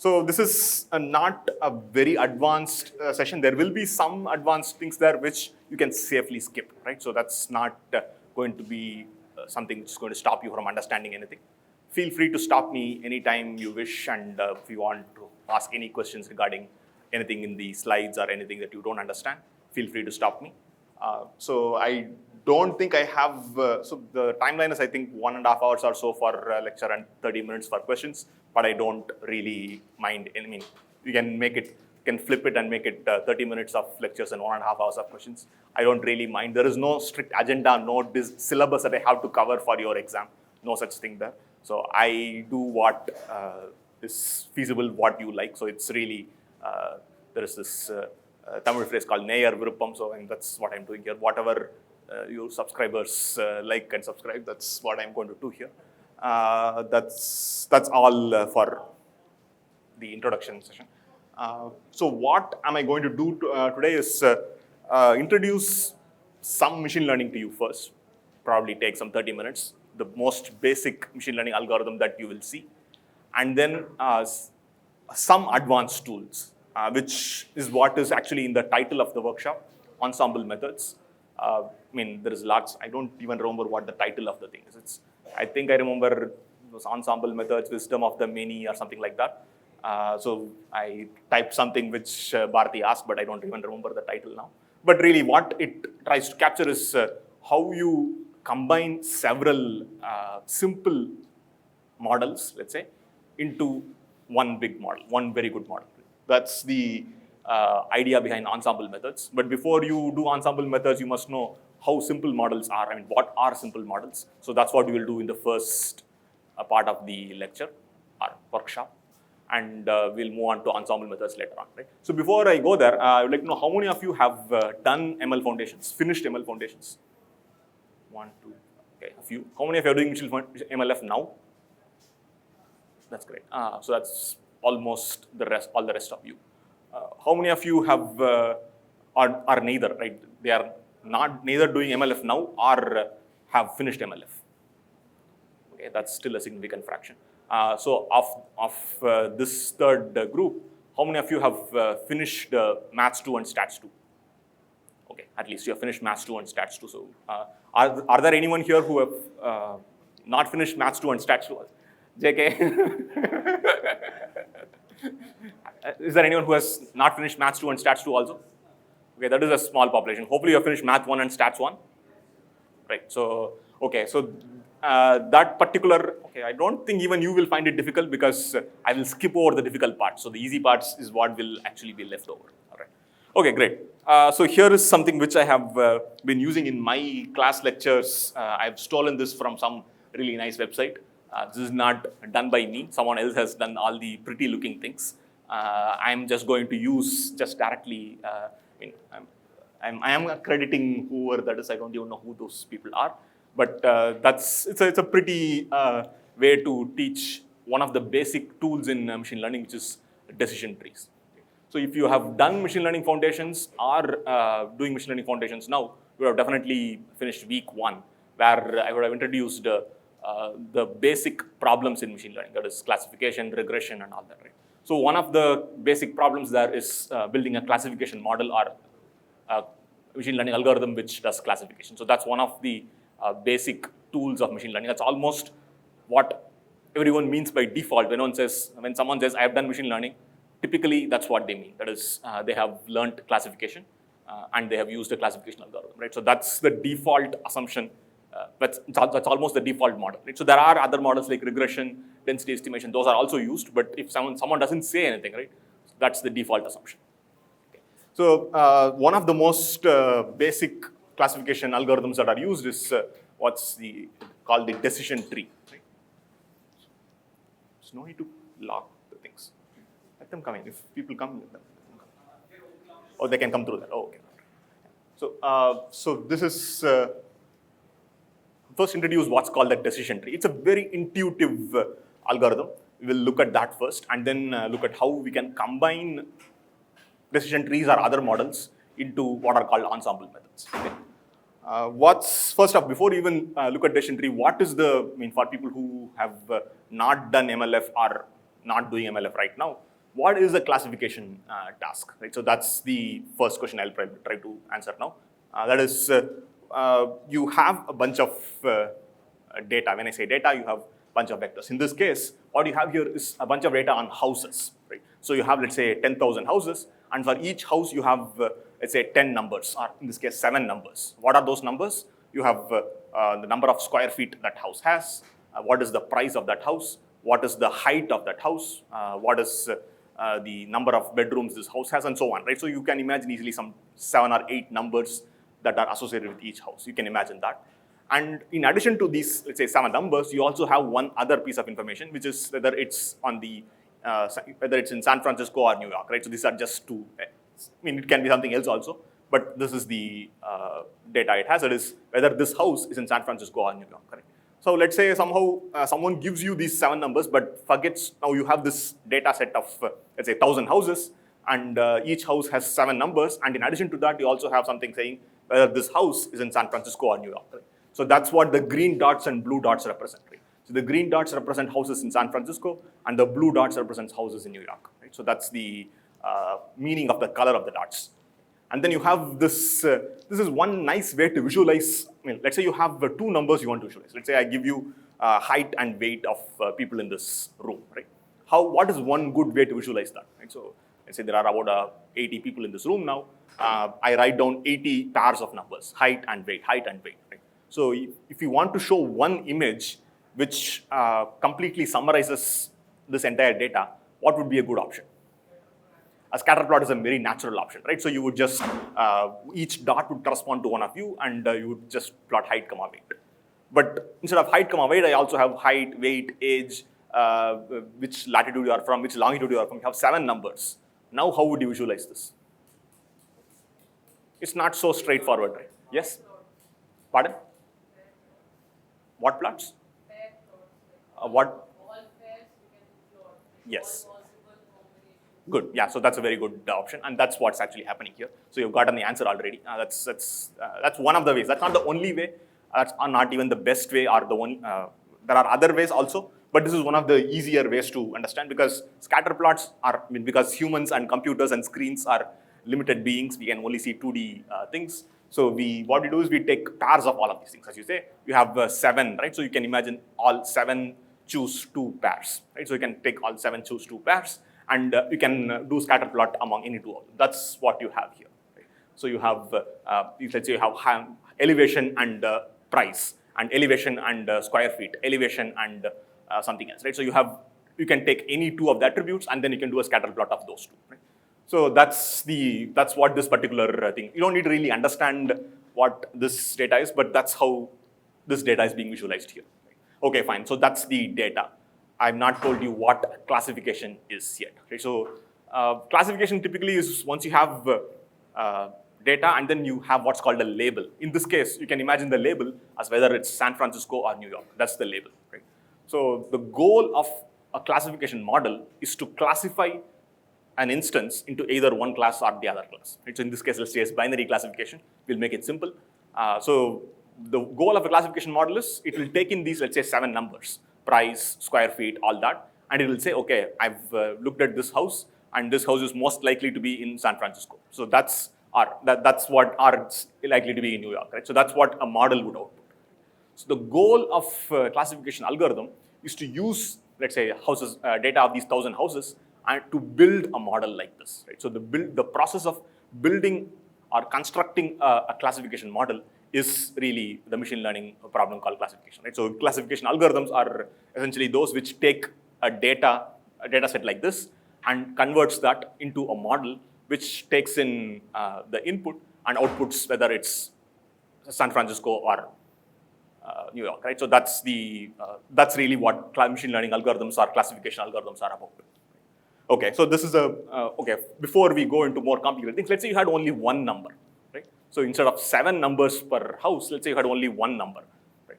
So this is not a very advanced session. There will be some advanced things there which you can safely skip, right? So that's not going to be something which is going to stop you from understanding anything. Feel free to stop me anytime you wish, and if you want to ask any questions regarding anything in the slides or anything that you don't understand, feel free to stop me. So I don't think I have, so the timeline is I think 1.5 hours or so for lecture and 30 minutes for questions, but I don't really mind. I mean, you can make it, can flip it and make it 30 minutes of lectures and 1.5 hours of questions. I don't really mind. There is no strict agenda, no syllabus that I have to cover for your exam, no such thing there. So I do what is feasible, what you like. So it's really, there is this Tamil phrase called Neyar Viruppam, so and that's what I'm doing here. Whatever your subscribers like and subscribe, that's what I'm going to do here. That's all for the introduction session. So what am I going to do today is introduce some machine learning to you first. Probably take some 30 minutes. The most basic machine learning algorithm that you will see. And then some advanced tools, which is what is actually in the title of the workshop, Ensemble methods. I mean, there is lots, I don't even remember what the title of the thing is. I think I remember those Ensemble methods, wisdom of the many or something like that. So I typed something which Bharati asked, but I don't even remember the title now. But really what it tries to capture is how you combine several simple models, let's say, into one big model, one very good model. That's the idea behind ensemble methods. But before you do ensemble methods, you must know how simple models are. I mean, what are simple models? So that's what we will do in the first part of the lecture or workshop. And we'll move on to ensemble methods later on, right? So before I go there, I would like to know how many of you have done ML foundations, finished ML foundations? 1, 2, okay, a few. How many of you are doing MLF now? That's great. So that's almost the rest, all the rest of you. How many of you have are neither, right? They are not neither doing MLF now or have finished MLF. Okay, that's still a significant fraction. So of this third group, how many of you have finished Maths 2 and Stats 2? Okay, at least you have finished Maths 2 and Stats 2. So are there anyone here who have not finished Maths 2 and Stats 2? JK? Is there anyone who has not finished Maths 2 and Stats 2 also? Okay, that is a small population. Hopefully you have finished Math 1 and Stats 1. Right, so, okay, so that particular, okay, I don't think even you will find it difficult because I will skip over the difficult parts. So the easy parts is what will actually be left over. All right. Okay, great. So here is something which I have been using in my class lectures. I've stolen this from some really nice website. This is not done by me. Someone else has done all the pretty looking things. I'm just going to use just directly, I am accrediting whoever that is. I don't even know who those people are. But it's a pretty way to teach one of the basic tools in machine learning, which is decision trees. So if you have done machine learning foundations or doing machine learning foundations now, you have definitely finished week 1, where I would have introduced the basic problems in machine learning, that is classification, regression, and all that, right? So one of the basic problems there is building a classification model or a machine learning algorithm which does classification. So that's one of the basic tools of machine learning. That's almost what everyone means by default. When someone says, I have done machine learning, typically that's what they mean. That is, they have learned classification and they have used a classification algorithm, right? So that's the default assumption. That's almost the default model, right? So there are other models like regression, density estimation. Those are also used, but if someone doesn't say anything, right, that's the default assumption. Okay. So one of the most basic classification algorithms that are used is what's called the decision tree. Right? There's no need to lock the things. Let them come in. If people come, let them come. Or they can come through that. Oh, okay. So this is first introduce what's called the decision tree. It's a very intuitive algorithm. We will look at that first, and then look at how we can combine decision trees or other models into what are called ensemble methods. Okay. First off, before you even look at decision tree, what is for people who have not done MLF or not doing MLF right now, what is a classification task, right? So that's the first question I'll try to answer now. That is, you have a bunch of data. When I say data, you have a bunch of vectors. In this case, what you have here is a bunch of data on houses, right? So you have, let's say, 10,000 houses, and for each house you have, let's say, 10 numbers, or in this case, 7 numbers. What are those numbers? You have the number of square feet that house has, what is the price of that house, what is the height of that house, what is the number of bedrooms this house has, and so on, right? So you can imagine easily some 7 or 8 numbers that are associated with each house. You can imagine that. And in addition to these, let's say, 7 numbers, you also have one other piece of information, which is whether it's on the whether it's in San Francisco or New York, right? So these are just two. I mean, it can be something else also, but this is the data it has. It is whether this house is in San Francisco or New York, correct? So let's say somehow someone gives you these 7 numbers, but forgets now you have this data set of, let's say, 1,000 houses, and each house has 7 numbers. And in addition to that, you also have something saying whether this house is in San Francisco or New York, right? So that's what the green dots and blue dots represent, right? So the green dots represent houses in San Francisco, and the blue dots represents houses in New York, right? So that's the meaning of the color of the dots. And then you have this, this is one nice way to visualize. I mean, let's say you have 2 numbers you want to visualize. Let's say I give you height and weight of people in this room, right? What is one good way to visualize that, right? So let's say there are about 80 people in this room now. I write down 80 pairs of numbers, height and weight, right? So if you want to show one image which completely summarizes this entire data, what would be a good option? A scatter plot is a very natural option, right? So you would just, each dot would correspond to one of you, and you would just plot height, comma, weight. But instead of height, comma, weight, I also have height, weight, age, which latitude you are from, which longitude you are from. You have 7 numbers. Now, how would you visualize this? It's not so straightforward, right? Yes? Pardon? What plots? What? Yes. Good. Yeah. So that's a very good option, and that's what's actually happening here. So you've gotten the answer already. That's one of the ways. That's not the only way. That's not even the best way, or the one. There are other ways also, but this is one of the easier ways to understand, because scatter plots are, I mean, because humans and computers and screens are limited beings. We can only see 2D things. So what we do is we take pairs of all of these things. As you say, you have 7, right? So you can imagine all 7 choose 2 pairs, right? So you can take all 7 choose 2 pairs, and you can do scatter plot among any 2 of them. That's what you have here, right? So you have, let's say you have elevation and price, and elevation and square feet, elevation and something else, right? So you can take any 2 of the attributes, and then you can do a scatter plot of those 2, right? So that's what this particular thing. You don't need to really understand what this data is, but that's how this data is being visualized here. Right? Okay, fine. So that's the data. I've not told you what classification is yet. Okay? So classification typically is once you have data, and then you have what's called a label. In this case, you can imagine the label as whether it's San Francisco or New York. That's the label. Right? So the goal of a classification model is to classify an instance into either one class or the other class. Right? So in this case, let's say it's binary classification. We'll make it simple. So the goal of a classification model is it will take in these, let's say, 7 numbers, price, square feet, all that, and it will say, okay, I've looked at this house, and this house is most likely to be in San Francisco. So that's what is likely to be in New York. Right? So that's what a model would output. So the goal of classification algorithm is to use, let's say, data of these 1,000 houses, and to build a model like this, right? So the process of building or constructing a classification model is really the machine learning problem called classification, right? So classification algorithms are essentially those which take a data set like this and converts that into a model which takes in the input and outputs whether it's San Francisco or New York, right? So that's really what machine learning algorithms or classification algorithms are about. Okay, so this is okay, before we go into more complicated things, let's say you had only one number, right? So instead of 7 numbers per house, let's say you had only one number, right?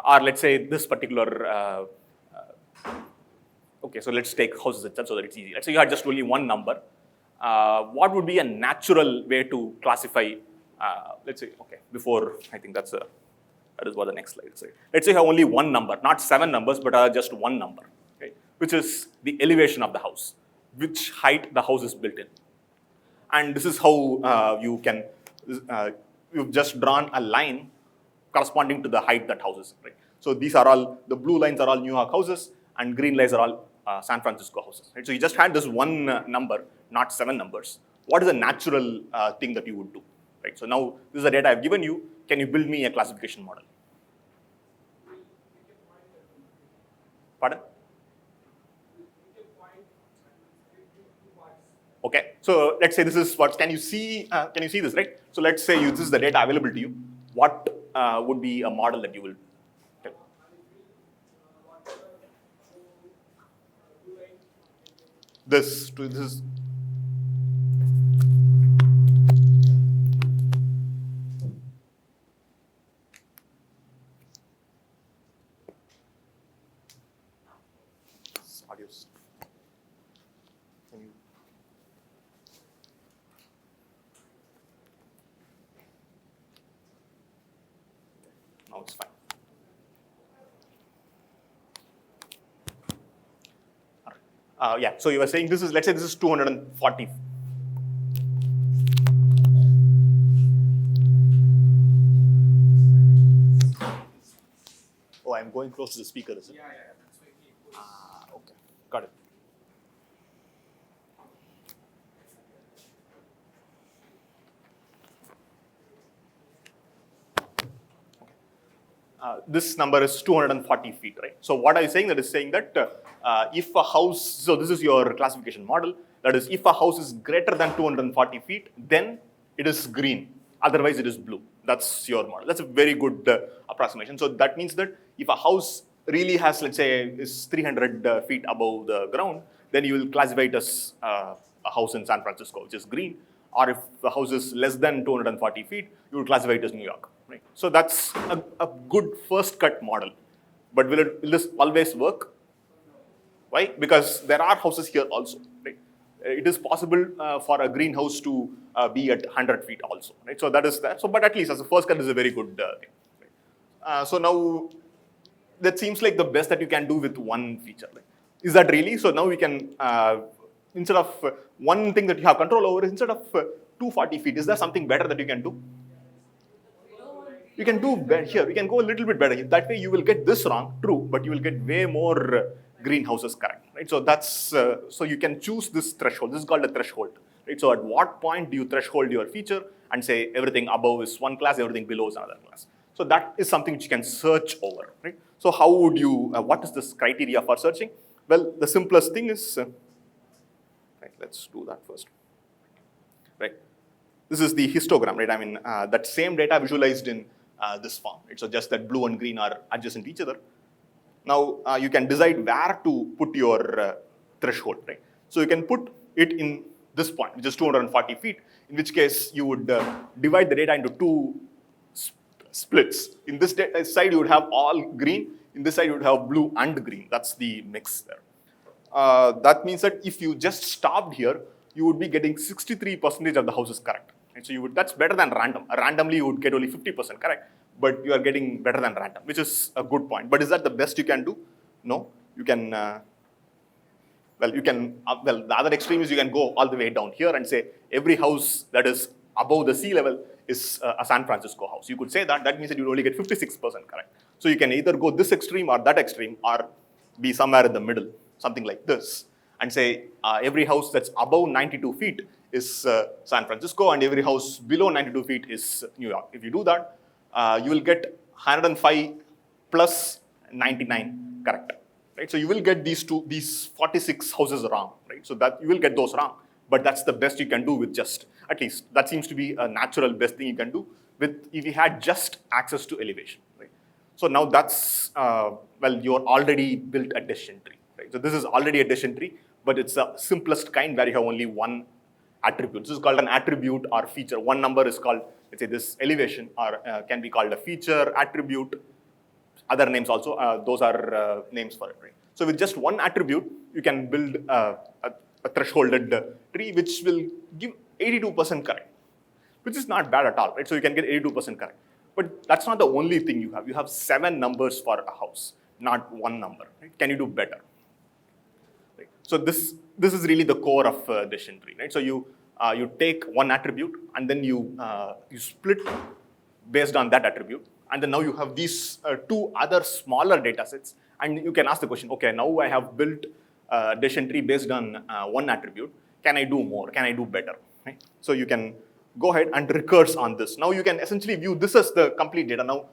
Or let's say this particular, okay, so let's take houses itself so that it's easy. Let's say you had just only one number. What would be a natural way to classify, let's say, okay, before, I think that is what the next slide is. Let's say you have only one number, not 7 numbers, but just one number, okay, which is the elevation of the house. which height the house is built in. And this is how you've just drawn a line corresponding to the height that house is, right? So these are all, the blue lines are all New York houses, and green lines are all San Francisco houses, right? So you just had this one number, not 7 numbers. What is a natural thing that you would do, right? So now this is the data I've given you. Can you build me a classification model? Pardon? Okay, so let's say this is what, can you see this, right? So let's say this is the data available to you. What would be a model that you will tell? This is. Audios. Can you? Now it's fine. Yeah, so you were saying this is, let's say this is 240. Oh, I'm going close to the speaker, is it? Yeah, that's why he puts. Okay, got it. This number is 240 feet, right? So what are you saying? That is saying that if a house, so this is your classification model, that is if a house is greater than 240 feet, then it is green, otherwise it is blue. That's your model. That's a very good approximation. So that means that if a house really has, let's say, is 300 feet above the ground, then you will classify it as a house in San Francisco, which is green. Or if the house is less than 240 feet, you will classify it as New York. Right? So that's a good first cut model. But will this always work? Why? Because there are houses here also. Right? It is possible for a greenhouse to be at 100 feet also. Right? So that is that. So, but at least as a first cut is a very good thing. Right? So now that seems like the best that you can do with one feature. Right? Is that really? So now we can, instead of one thing that you have control over, instead of 240 feet, is there something better that you can do? You can do better here. We can go a little bit better. That way you will get this wrong, true, but you will get way more greenhouses correct. Right? So that's so you can choose this threshold. This is called a threshold. Right? So at what point do you threshold your feature and say everything above is one class, everything below is another class? So that is something which you can search over. Right? So how would you? What is this criteria for searching? Well, the simplest thing is. Right, let's do that first. Right. This is the histogram, right? I mean, that same data visualized in this form. Right? So just that blue and green are adjacent to each other. Now you can decide where to put your threshold, right? So you can put it in this point, which is 240 feet, in which case you would divide the data into two splits. In this side, you would have all green. In this side, you would have blue and green. That's the mix there. That means that if you just stopped here, you would be getting 63% of the houses correct. And so you would, that's better than random. Randomly, you would get only 50% correct, but you are getting better than random, which is a good point. But is that the best you can do? No. You can, the other extreme is you can go all the way down here and say every house that is above the sea level is a San Francisco house. You could say that. That means that you only get 56% correct. So you can either go this extreme or that extreme, or be somewhere in the middle, something like this, and say every house that's above 92 feet is San Francisco, and every house below 92 feet is New York. If you do that, you will get 105 plus 99 correct. Right? So you will get these 46 houses wrong. Right? So that you will get those wrong, but that's the best you can do with just, at least that seems to be a natural best thing you can do with if you had just access to elevation. Right? So now that's, you're already built a decision tree. Right? So this is already a decision tree, but it's the simplest kind where you have only one attribute. This is called an attribute or feature. One number is called, let's say, this elevation, or can be called a feature, attribute, other names also. Those are names for it. Right? So with just one attribute, you can build a thresholded tree which will give 82% correct, which is not bad at all. Right? So you can get 82% correct. But that's not the only thing you have. You have 7 numbers for a house, not one number. Right? Can you do better? Right? So this is really the core of decision tree, right? So you take one attribute and then you split based on that attribute, and then now you have these two other smaller data sets, and you can ask the question, okay, now I have built a decision tree based on one attribute. Can I do more? Can I do better? Right? So you can go ahead and recurse on this. Now you can essentially view this as the complete data. Now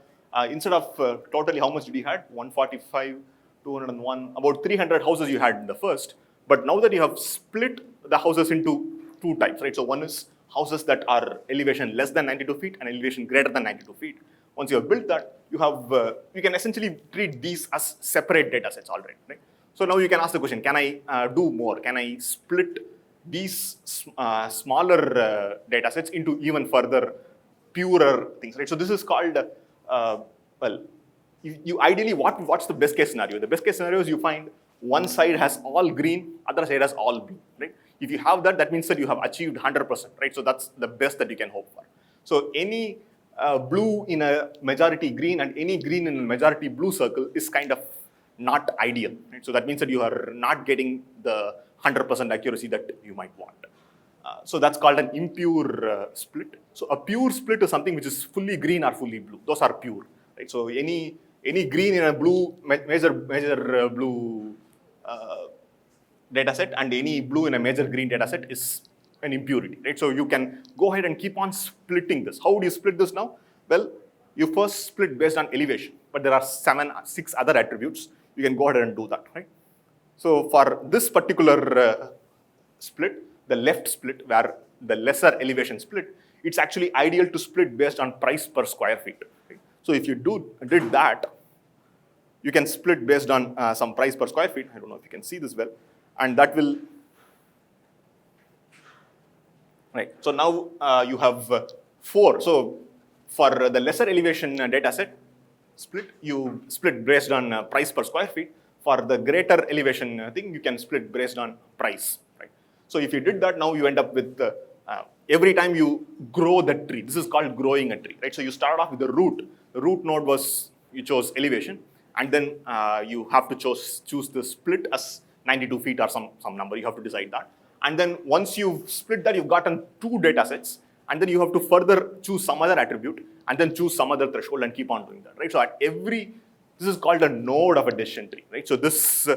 instead of totally how much did you had? 145, 201, about 300 houses you had in the first. But now that you have split the houses into two types, right? So one is houses that are elevation less than 92 feet and elevation greater than 92 feet. Once you have built that, you can essentially treat these as separate data sets already, right? So now you can ask the question, can I do more? Can I split these smaller data sets into even further purer things, right? So this is called, you ideally, what's the best case scenario? The best case scenario is you find one side has all green, other side has all blue, right? If you have that, that means that you have achieved 100%, right? So that's the best that you can hope for. So any blue in a majority green and any green in a majority blue circle is kind of not ideal, right? So that means that you are not getting the 100% accuracy that you might want. So that's called an impure split. So a pure split is something which is fully green or fully blue. Those are pure, right? So any green in a blue major blue data set and any blue in a major green data set is an impurity, right? So you can go ahead and keep on splitting this. How do you split this now? Well, you first split based on elevation, but there are 6 other attributes. You can go ahead and do that, right? So for this particular split, the left split, where the lesser elevation split, it's actually ideal to split based on price per square feet. Right? So if you did that, you can split based on some price per square feet. I don't know if you can see this well, and that will, right? So now you have 4. So for the lesser elevation data set split, you split based on price per square feet. For the greater elevation thing, you can split based on price, right? So if you did that, now you end up with every time you grow the tree, this is called growing a tree, right? So you start off with the root. The root node was, you chose elevation, and then you have to choose the split as 92 feet or some number. You have to decide that. And then once you've split that, you've gotten 2 data sets, and then you have to further choose some other attribute, and then choose some other threshold and keep on doing that, right? So at this is called a node of a decision tree, right? So this,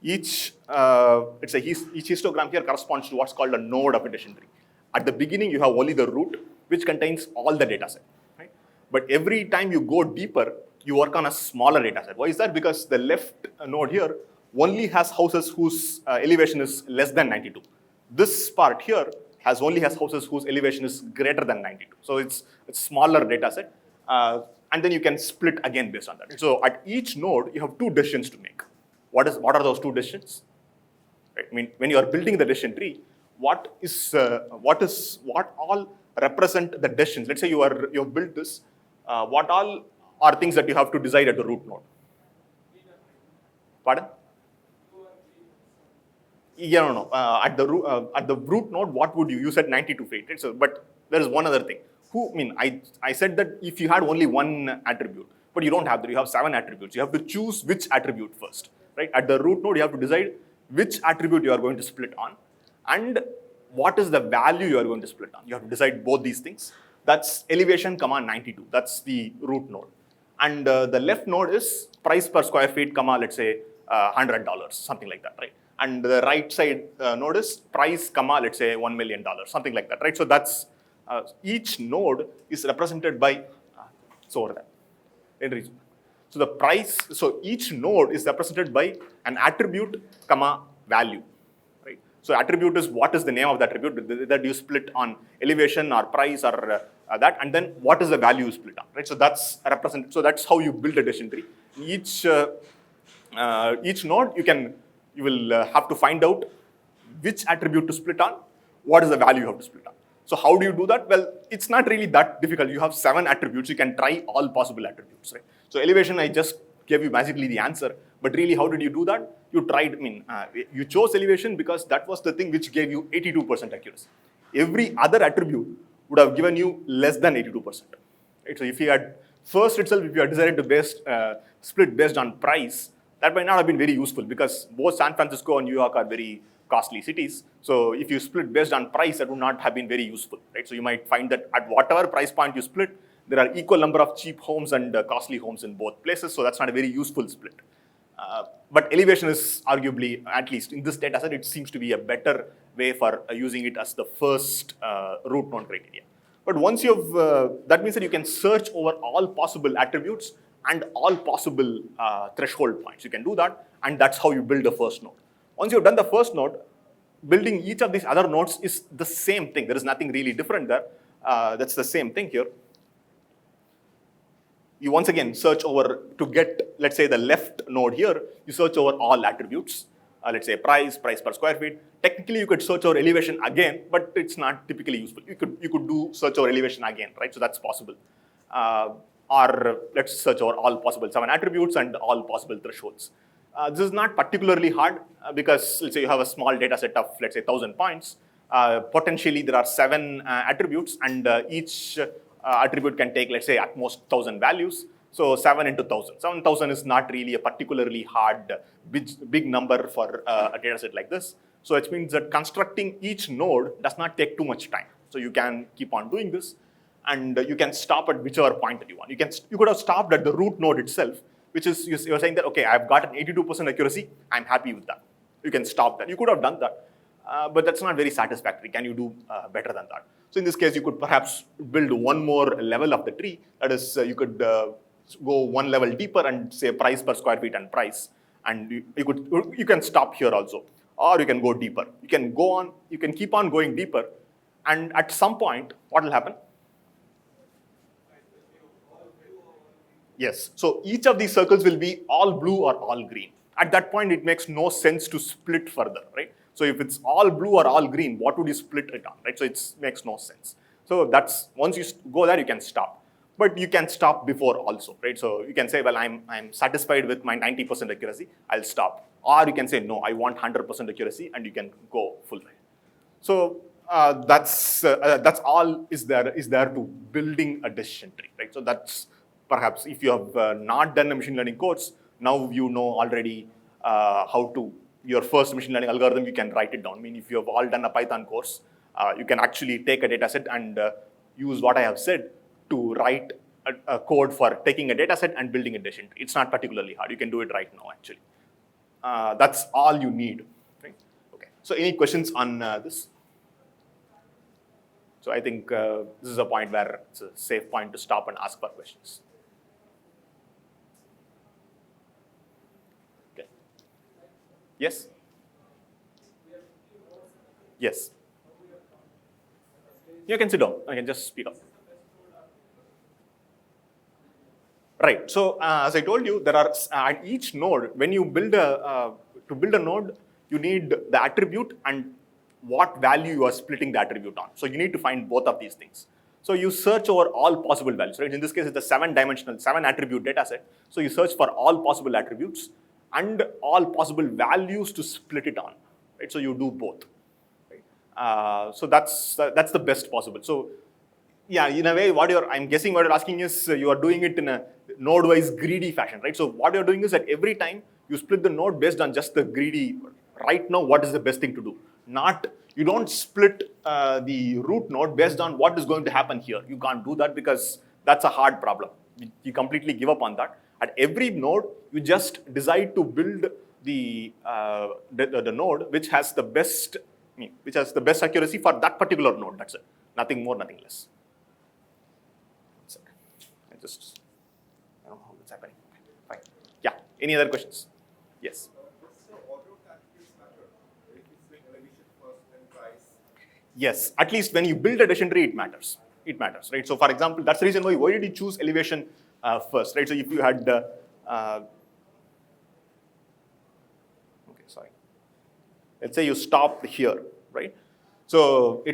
each histogram here corresponds to what's called a node of a decision tree. At the beginning, you have only the root, which contains all the data set, right? But every time you go deeper, you work on a smaller data set. Why is that? Because the left node here only has houses whose elevation is less than 92. This part here only has houses whose elevation is greater than 92. So it's a smaller data set. And then you can split again based on that. So at each node, you have 2 decisions to make. What are those 2 decisions? Right? I mean, when you are building the decision tree, what all represent the decisions? Let's say you have built this. What all are things that you have to decide at the root node? Pardon? Yeah, no. At the root node, what would you said 92 feet, right? So, but there is one other thing. I said that if you had only one attribute, but you don't have that, you have 7 attributes. You have to choose which attribute first, right? At the root node, you have to decide which attribute you are going to split on and what is the value you are going to split on. You have to decide both these things. That's elevation, 92. That's the root node. And the left node is price per square feet, let's say $100, something like that, right? And the right side node is price, let's say $1 million, something like that, right? So that's each node is represented by, so the price, so each node is represented by an attribute, value, right? So attribute is what is the name of the attribute that you split on elevation or price or that, and then what is the value you split on, right? So that's how you build a decision tree. Each node, you will have to find out which attribute to split on, what is the value you have to split on. So how do you do that? Well, it's not really that difficult. You have 7 attributes. You can try all possible attributes, right? So elevation, I just gave you basically the answer. But really, how did you do that? You tried, you chose elevation because that was the thing which gave you 82% accuracy. Every other attribute would have given you less than 82%. Right? So if you had, first itself, if you had decided to split based on price, That might not have been very useful because both San Francisco and New York are very costly cities. So if you split based on price, that would not have been very useful, right? So you might find that at whatever price point you split, there are equal number of cheap homes and costly homes in both places. So that's not a very useful split. But elevation is arguably, at least in this data set, it seems to be a better way for using it as the first root node criteria. But once you've, that means that you can search over all possible attributes and all possible threshold points. You can do that, and that's how you build the first node. Once you've done the first node, building each of these other nodes is the same thing. There is nothing really different there. That's the same thing here. You once again search over to get, let's say, the left node here, you search over all attributes. Let's say price per square feet. Technically, you could search over elevation again, but it's not typically useful. You could do search over elevation again, right? So that's possible. Or let's search over all possible 7 attributes and all possible thresholds. This is not particularly hard because let's say you have a small data set of, let's say, 1,000 points. Potentially, there are 7 attributes, and each attribute can take, let's say, at most 1,000 values. So 7 into 1,000. 7,000 is not really a particularly hard, big number for a data set like this. So it means that constructing each node does not take too much time. So you can keep on doing this, and you can stop at whichever point that you want. You could have stopped at the root node itself, which is, you're saying that, okay, I've got an 82% accuracy, I'm happy with that. You can stop that. You could have done that, but that's not very satisfactory. Can you do better than that? So in this case, you could perhaps build one more level of the tree. That is, you could go one level deeper and say price per square feet and price. And you can stop here also, or you can go deeper. You can go on, you can keep on going deeper. And at some point, what will happen? Yes, so each of these circles will be all blue or all green. At that point, it makes no sense to split further, right? So if it's all blue or all green, what would you split it on, right? So it makes no sense. So that's, once you go there, you can stop. But you can stop before also, right? So you can say, well, I'm satisfied with my 90% accuracy, I'll stop. Or you can say, no, I want 100% accuracy, and you can go full way. So that's all is there to building a decision tree, right? So that's perhaps if you have not done a machine learning course, now you know already how to, your first machine learning algorithm, you can write it down. I mean, if you have all done a Python course, you can actually take a data set and use what I have said to write a code for taking a data set and building a decision tree. It's not particularly hard. You can do it right now, actually. That's all you need, right? Okay. So any questions on this? So I think this is a point where it's a safe point to stop and ask for questions. Okay. Yes? Yes. You can sit down. I can just speak up. Right. So as I told you, there are at each node, when you build to build a node, you need the attribute and what value you are splitting the attribute on. So you need to find both of these things. So you search over all possible values, right? In this case, it's a 7-dimensional, 7-attribute data set. So you search for all possible attributes and all possible values to split it on, right? So you do both. Right? So that's the best possible. So yeah, in a way, I'm guessing what you're asking is you are doing it in a node-wise greedy fashion, right? So what you're doing is that every time you split the node based on just the greedy, right now, what is the best thing to do? You don't split the root node based on what is going to happen here. You can't do that because that's a hard problem. You completely give up on that. At every node, you just decide to build the node which has the best accuracy for that particular node. That's it. Nothing more, nothing less. I don't know how it's happening. Fine. Yeah. Any other questions? Yes. Yes, at least when you build a decision tree, it matters. It matters, right? So, for example, that's the reason why did you choose elevation first, right? So, if you had, okay, sorry. Let's say you stopped here, right? So,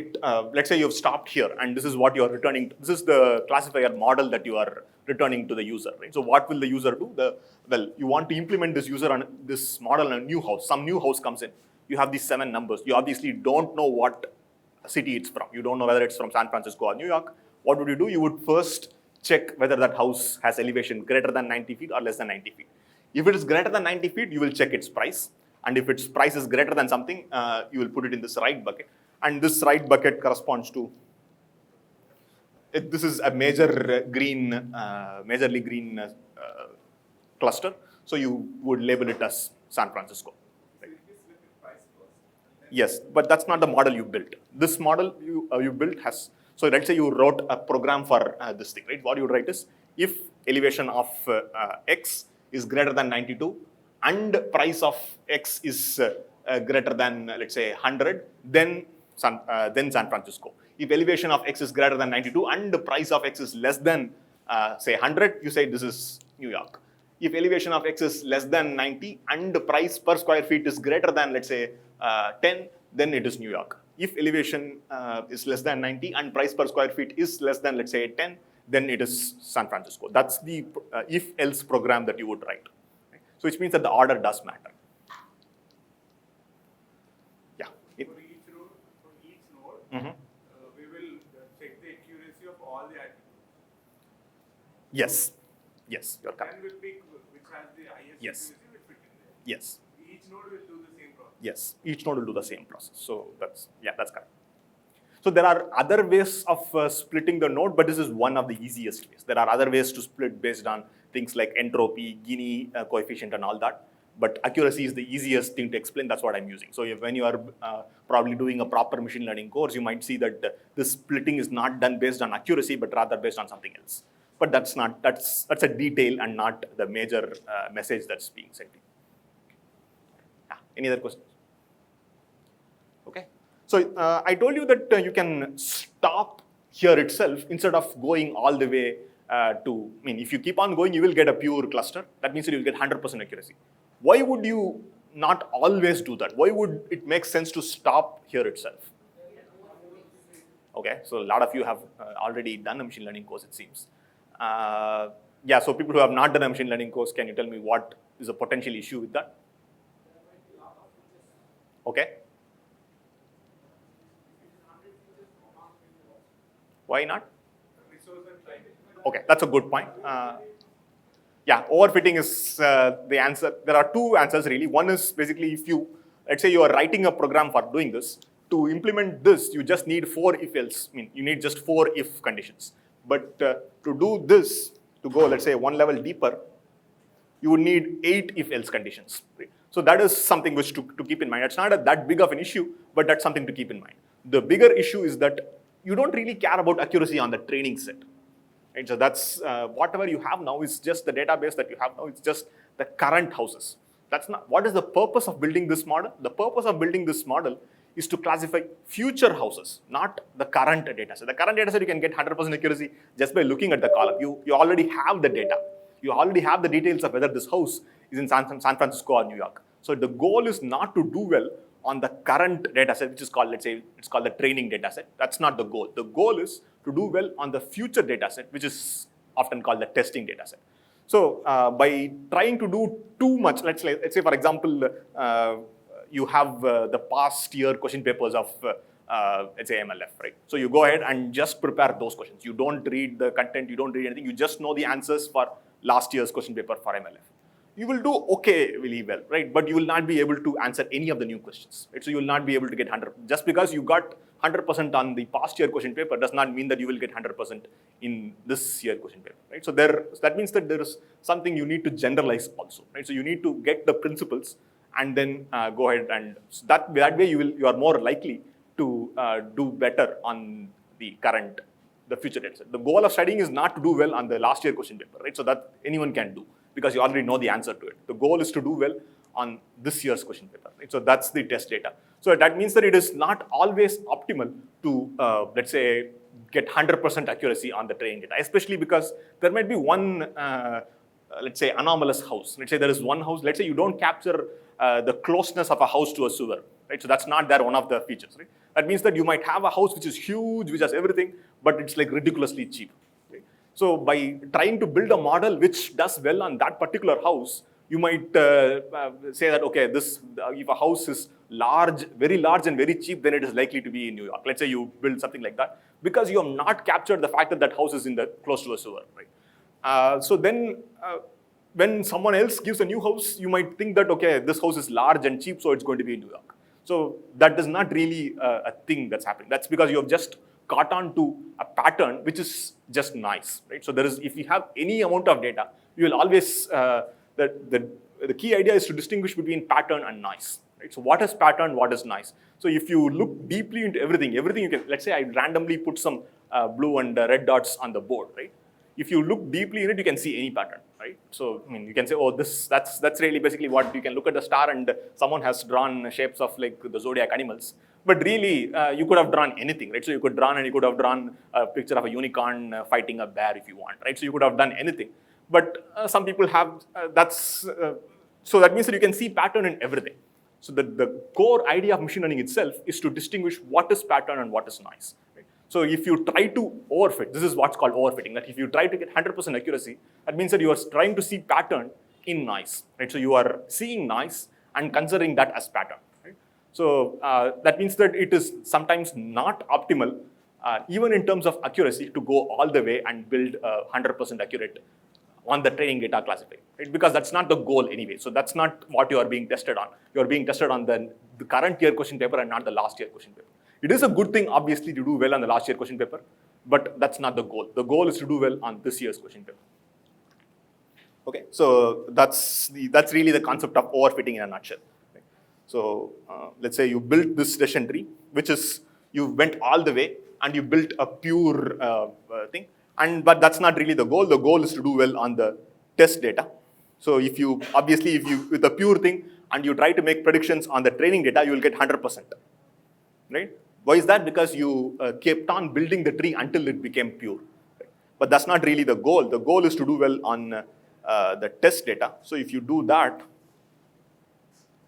let's say you've stopped here, and this is what you are returning. This is the classifier model that you are returning to the user, right? So, what will the user do? Well, you want to implement this user on this model in a new house. Some new house comes in. You have these 7 numbers. You obviously don't know what city it's from. You don't know whether it's from San Francisco or New York. What would you do? You would first check whether that house has elevation greater than 90 feet or less than 90 feet. If it is greater than 90 feet, you will check its price. And if its price is greater than something, you will put it in this right bucket. And this right bucket corresponds to, this is a majorly green cluster. So you would label it as San Francisco. Right? Yes, but that's not the model you built. This model you built has, so let's say you wrote a program for this thing, right? What you write is, if elevation of X is greater than 92 and price of X is greater than, let's say, 100, then San Francisco. If elevation of X is greater than 92 and the price of X is less than, say, 100, you say this is New York. If elevation of X is less than 90 and the price per square feet is greater than, let's say, 10, then it is New York. If elevation is less than 90 and price per square feet is less than, let's say, 10, then it is San Francisco. That's the if-else program that you would write. Right? So which means that the order does matter. Yeah. For each node, we will check the accuracy of all the attributes. Yes. Yes, you're correct. And we'll pick which has the highest Yes. accuracy, we'll fit in there. Yes. Each node will do the same process. Yes, each node will do the same process. So that's correct. So there are other ways of splitting the node, but this is one of the easiest ways. There are other ways to split based on things like entropy, Gini coefficient and all that. But accuracy is the easiest thing to explain. That's what I'm using. So when you are probably doing a proper machine learning course, you might see that this splitting is not done based on accuracy, but rather based on something else. But that's a detail and not the major message that's being sent to you. Any other questions? Okay. So I told you that you can stop here itself instead of going all the way if you keep on going, you will get a pure cluster. That means that you will get 100% accuracy. Why would you not always do that? Why would it make sense to stop here itself? Okay, so a lot of you have already done a machine learning course, it seems. So people who have not done a machine learning course, can you tell me what is a potential issue with that? Okay. Why not? Okay, that's a good point. Overfitting is the answer. There are two answers really. One is basically if you, let's say you are writing a program for doing this. To implement this, you just need 4 if-else. You need just 4 if conditions. But to do this, to go, let's say, one level deeper, you would need 8 if-else conditions. Right? So that is something which to keep in mind. It's not that big of an issue, but that's something to keep in mind. The bigger issue is that you don't really care about accuracy on the training set. Right? So that's whatever you have now is just the database that you have now. It's just the current houses. That's not what is the purpose of building this model. The purpose of building this model is to classify future houses, not the current data set. The current data set you can get 100% accuracy just by looking at the column. You already have the data. You already have the details of whether this house is in San Francisco or New York. So the goal is not to do well on the current data set, which is called, let's say, it's called the training data set. That's not the goal. The goal is to do well on the future data set, which is often called the testing data set. So by trying to do too much, let's say for example, you have the past year question papers of, let's say, MLF, right? So you go ahead and just prepare those questions. You don't read the content, you don't read anything, you just know the answers for last year's question paper for MLF. You will do okay really well, right? But you will not be able to answer any of the new questions, right? So you will not be able to get 100. Just because you got 100% on the past year question paper does not mean that you will get 100% in this year question paper, right? So that means that there is something you need to generalize also, right? So you need to get the principles and then go ahead and so that way you are more likely to do better on the future data set. The goal of studying is not to do well on the last year question paper, right? So that anyone can do because you already know the answer to it. The goal is to do well on this year's question paper, right? So that's the test data. So that means that it is not always optimal to, let's say, get 100% accuracy on the training data, especially because there might be one, let's say, anomalous house. Let's say there is one house, let's say you don't capture the closeness of a house to a sewer, right? So that's not one of the features, right? That means that you might have a house which is huge, which has everything, but it's like ridiculously cheap. Right? So by trying to build a model which does well on that particular house, you might say that, okay, if a house is large, very large and very cheap, then it is likely to be in New York. Let's say you build something like that, because you have not captured the fact that that house is close to a sewer, right? So then when someone else gives a new house, you might think that, okay, this house is large and cheap, so it's going to be in New York. So that is not really a thing that's happening. That's because you have just caught on to a pattern which is just nice, right? So if you have any amount of data, you will always, the key idea is to distinguish between pattern and noise, right? So what is pattern, what is noise? So if you look deeply into everything you can, let's say I randomly put some blue and red dots on the board, right? If you look deeply in it, you can see any pattern, right? So, I mean, you can say, oh, that's really basically what you can look at the star and someone has drawn shapes of like the zodiac animals. But really, you could have drawn anything, right? So you could have drawn a picture of a unicorn fighting a bear if you want, right? So you could have done anything. But some people have, so that means that you can see pattern in everything. So the core idea of machine learning itself is to distinguish what is pattern and what is noise. Right? So if you try to overfit, this is what's called overfitting, that if you try to get 100% accuracy, that means that you are trying to see pattern in noise. Right? So you are seeing noise and considering that as pattern. Right? So that means that it is sometimes not optimal, even in terms of accuracy, to go all the way and build 100% accurate on the training data classifier, right? Because that's not the goal anyway. So that's not what you are being tested on. You are being tested on the current year question paper and not the last year question paper. It is a good thing, obviously, to do well on the last year question paper, but that's not the goal. The goal is to do well on this year's question paper. Okay, so that's really the concept of overfitting in a nutshell. Right? So let's say you built this decision tree, which is you went all the way and you built a pure thing. But that's not really the goal. The goal is to do well on the test data. So if you with a pure thing and you try to make predictions on the training data, you will get 100%. Right? Why is that? Because you kept on building the tree until it became pure. Right? But that's not really the goal. The goal is to do well on the test data. So if you do that,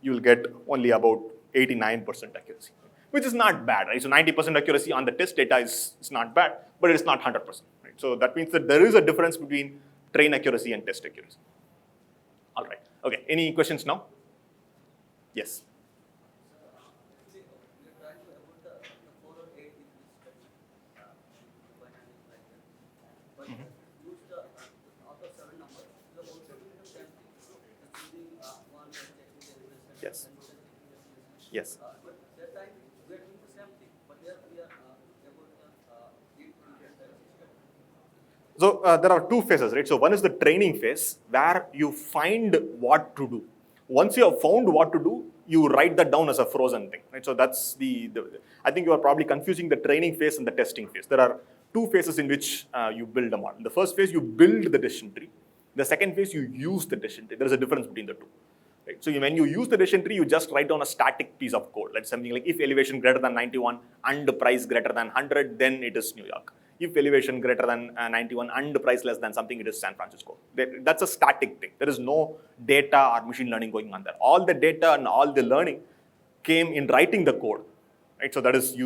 you will get only about 89% accuracy, which is not bad. Right? So 90% accuracy on the test data is not bad, but it's not 100%. So that means that there is a difference between train accuracy and test accuracy. All right. Okay. Any questions now? Yes. Yes. Yes. So there are two phases, right? So one is the training phase where you find what to do. Once you have found what to do, you write that down as a frozen thing, right? So that's I think you are probably confusing the training phase and the testing phase. There are two phases in which you build a model. The first phase, you build the decision tree. The second phase, you use the decision tree. There is a difference between the two. Right? So when you use the decision tree, you just write down a static piece of code. Like something like if elevation greater than 91 and the price greater than 100, then it is New York. If elevation greater than 91 and the price less than something, it is San Francisco. That's a static thing. There is no data or machine learning going on there. All the data and all the learning came in writing the code. Right? So that is,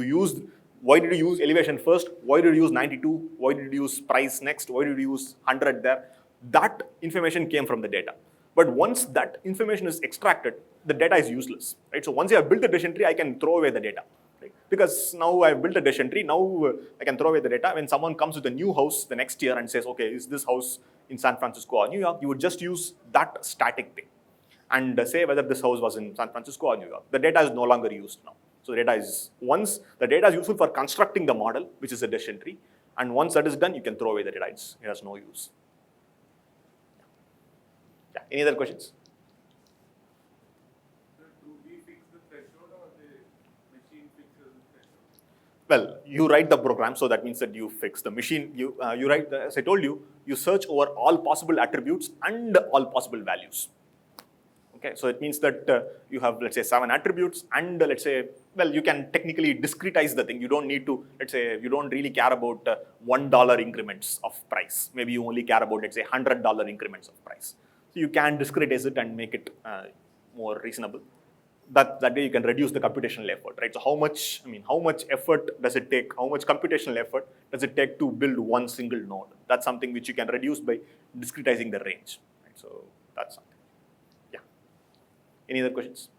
why did you use elevation first? Why did you use 92? Why did you use price next? Why did you use 100 there? That information came from the data. But once that information is extracted, the data is useless. Right? So once you have built the decision tree, I can throw away the data. Right? Because now I've built a decision tree, now I can throw away the data. When someone comes with a new house the next year and says, okay, is this house in San Francisco or New York? You would just use that static thing and say whether this house was in San Francisco or New York. The data is no longer used now. So once the data is useful for constructing the model, which is a decision tree, and once that is done, you can throw away the data. It has no use. Yeah. Any other questions? So do we fix the threshold or the machine fixes the threshold? Well, you write the program, so that means that you fix the machine. You write, as I told you, you search over all possible attributes and all possible values. Okay, so it means that you have, let's say, 7 attributes, and let's say, well, you can technically discretize the thing. You don't need to, let's say, you don't really care about $1 increments of price. Maybe you only care about, let's say, $100 increments of price. So you can discretize it and make it more reasonable. That way you can reduce the computational effort, right? So how much effort does it take? How much computational effort does it take to build one single node? That's something which you can reduce by discretizing the range. Right? So that's something. Yeah. Any other questions?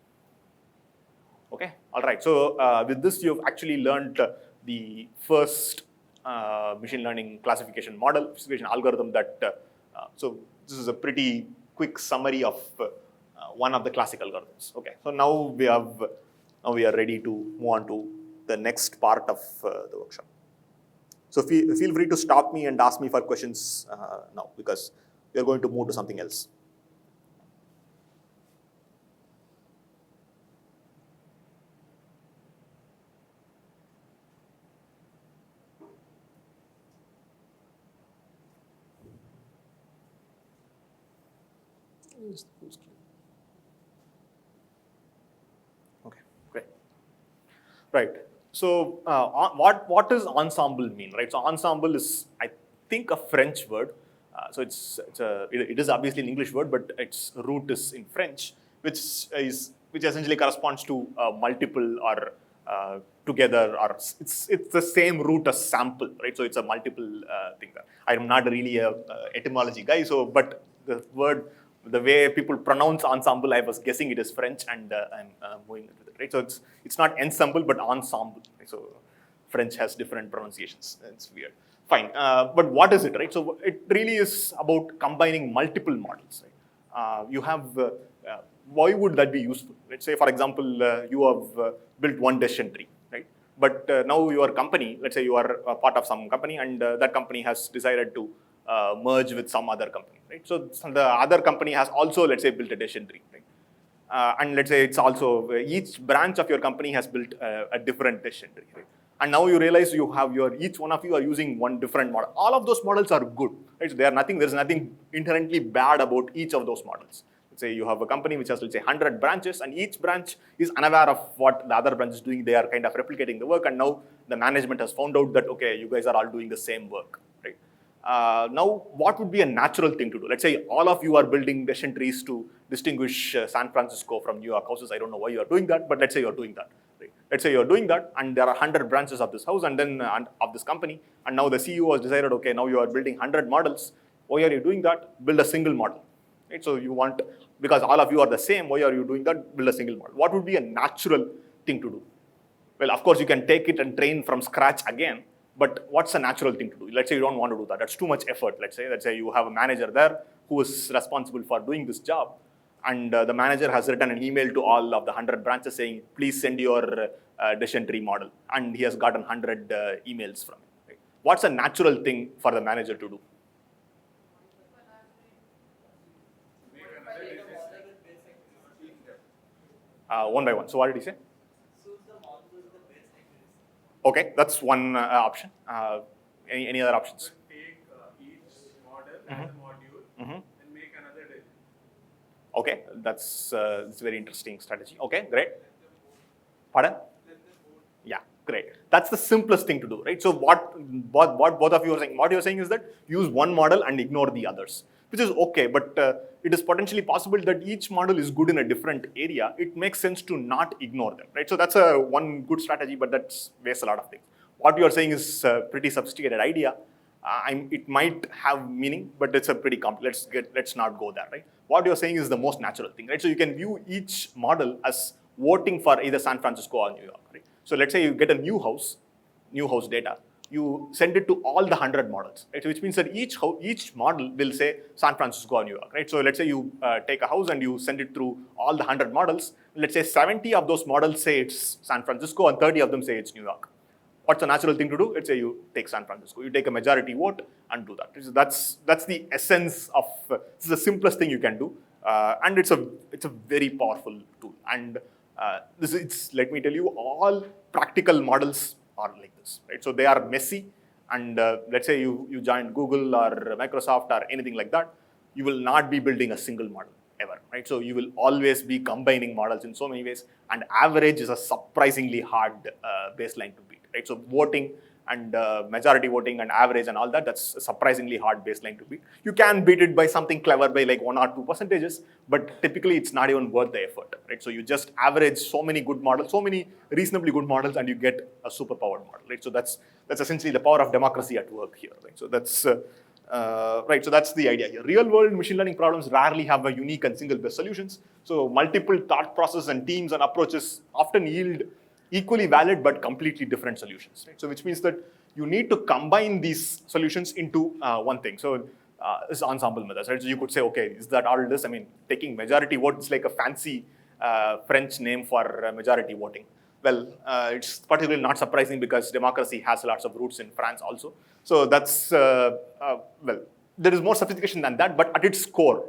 Okay. All right. So with this, you've actually learned the first machine learning classification model, classification algorithm that. So this is a pretty quick summary of one of the classical algorithms. Okay, so now we are ready to move on to the next part of the workshop. So feel free to stop me and ask me for questions now, because we are going to move to something else. Okay, great. Right. So what does ensemble mean, right? So ensemble is, I think, a French word. So it is obviously an English word, but its root is in French, which essentially corresponds to multiple or together, or it's the same root as sample, right? So it's a multiple thing. I'm not really a etymology guy, so but the word, the way people pronounce ensemble, I was guessing it is French, and I'm moving with it, right? So it's not ensemble, but ensemble. Right? So French has different pronunciations. It's weird. Fine, but what is it, right? So it really is about combining multiple models, right? You have, why would that be useful? Let's say, for example, you have built one decision tree, right? But now your company, let's say you are a part of some company, and that company has decided to merge with some other company, right? So the other company has also, let's say, built a decision tree, right? And let's say it's also, each branch of your company has built a different decision tree, right? And now you realize you have each one of you are using one different model. All of those models are good, right? So there's nothing inherently bad about each of those models. Let's say you have a company which has, let's say, 100 branches, and each branch is unaware of what the other branch is doing. They are kind of replicating the work, and now the management has found out that, okay, you guys are all doing the same work, right? Now, what would be a natural thing to do? Let's say all of you are building decision trees to distinguish San Francisco from New York houses. I don't know why you are doing that, but let's say you're doing that. Right? Let's say you're doing that, and there are 100 branches of this house, and then of this company, and now the CEO has decided, okay, now you are building 100 models. Why are you doing that? Build a single model. Right? So you want, because all of you are the same, why are you doing that? Build a single model. What would be a natural thing to do? Well, of course, you can take it and train from scratch again, but what's a natural thing to do? Let's say you don't want to do that. That's too much effort. Let's say you have a manager there who is responsible for doing this job, and the manager has written an email to all of the 100 branches saying, please send your decision tree model, and he has gotten 100 emails from it. Right? What's a natural thing for the manager to do? One by one. So what did he say? Okay, that's one option. Any other options? Take each model as a module and make another decision. Okay, that's a very interesting strategy. Okay, great. Pardon? Yeah, great. That's the simplest thing to do, right? So what both of you are saying, what you're saying is that use one model and ignore the others, which is okay, but it is potentially possible that each model is good in a different area. It makes sense to not ignore them, right? So that's one good strategy, but that wastes a lot of things. What you are saying is a pretty sophisticated idea. It might have meaning, but it's a pretty complex. Let's not go there, right? What you're saying is the most natural thing, right? So you can view each model as voting for either San Francisco or New York, right? So let's say you get a new house data. You send it to all the 100 models, right? So which means that each model will say San Francisco or New York, right? So let's say you take a house and you send it through all the 100 models. Let's say 70 of those models say it's San Francisco and 30 of them say it's New York. What's a natural thing to do? Let's say you take San Francisco. You take a majority vote and do that. So that's the essence of, this is the simplest thing you can do. And it's a very powerful tool. And let me tell you, all practical models are like this, right? So they are messy, and let's say you join Google or Microsoft or anything like that, you will not be building a single model ever, right? So you will always be combining models in so many ways, and average is a surprisingly hard baseline to beat, right? So voting and majority voting and average and all that, that's a surprisingly hard baseline to beat. You can beat it by something clever, by like 1 or 2 percentages, but typically it's not even worth the effort, right? So you just average so many good models, so many reasonably good models, and you get a super powered model, right? So that's essentially the power of democracy at work here, right? So that's right. So that's the idea here. Real world machine learning problems rarely have a unique and single best solutions. So multiple thought processes and teams and approaches often yield equally valid but completely different solutions, right? So which means that you need to combine these solutions into one thing. So is ensemble methods, right? So you could say, okay, is that all it is? I mean, taking majority vote is like a fancy French name for majority voting. Well, it's particularly not surprising because democracy has lots of roots in France also. So that's, well, there is more sophistication than that, but at its core,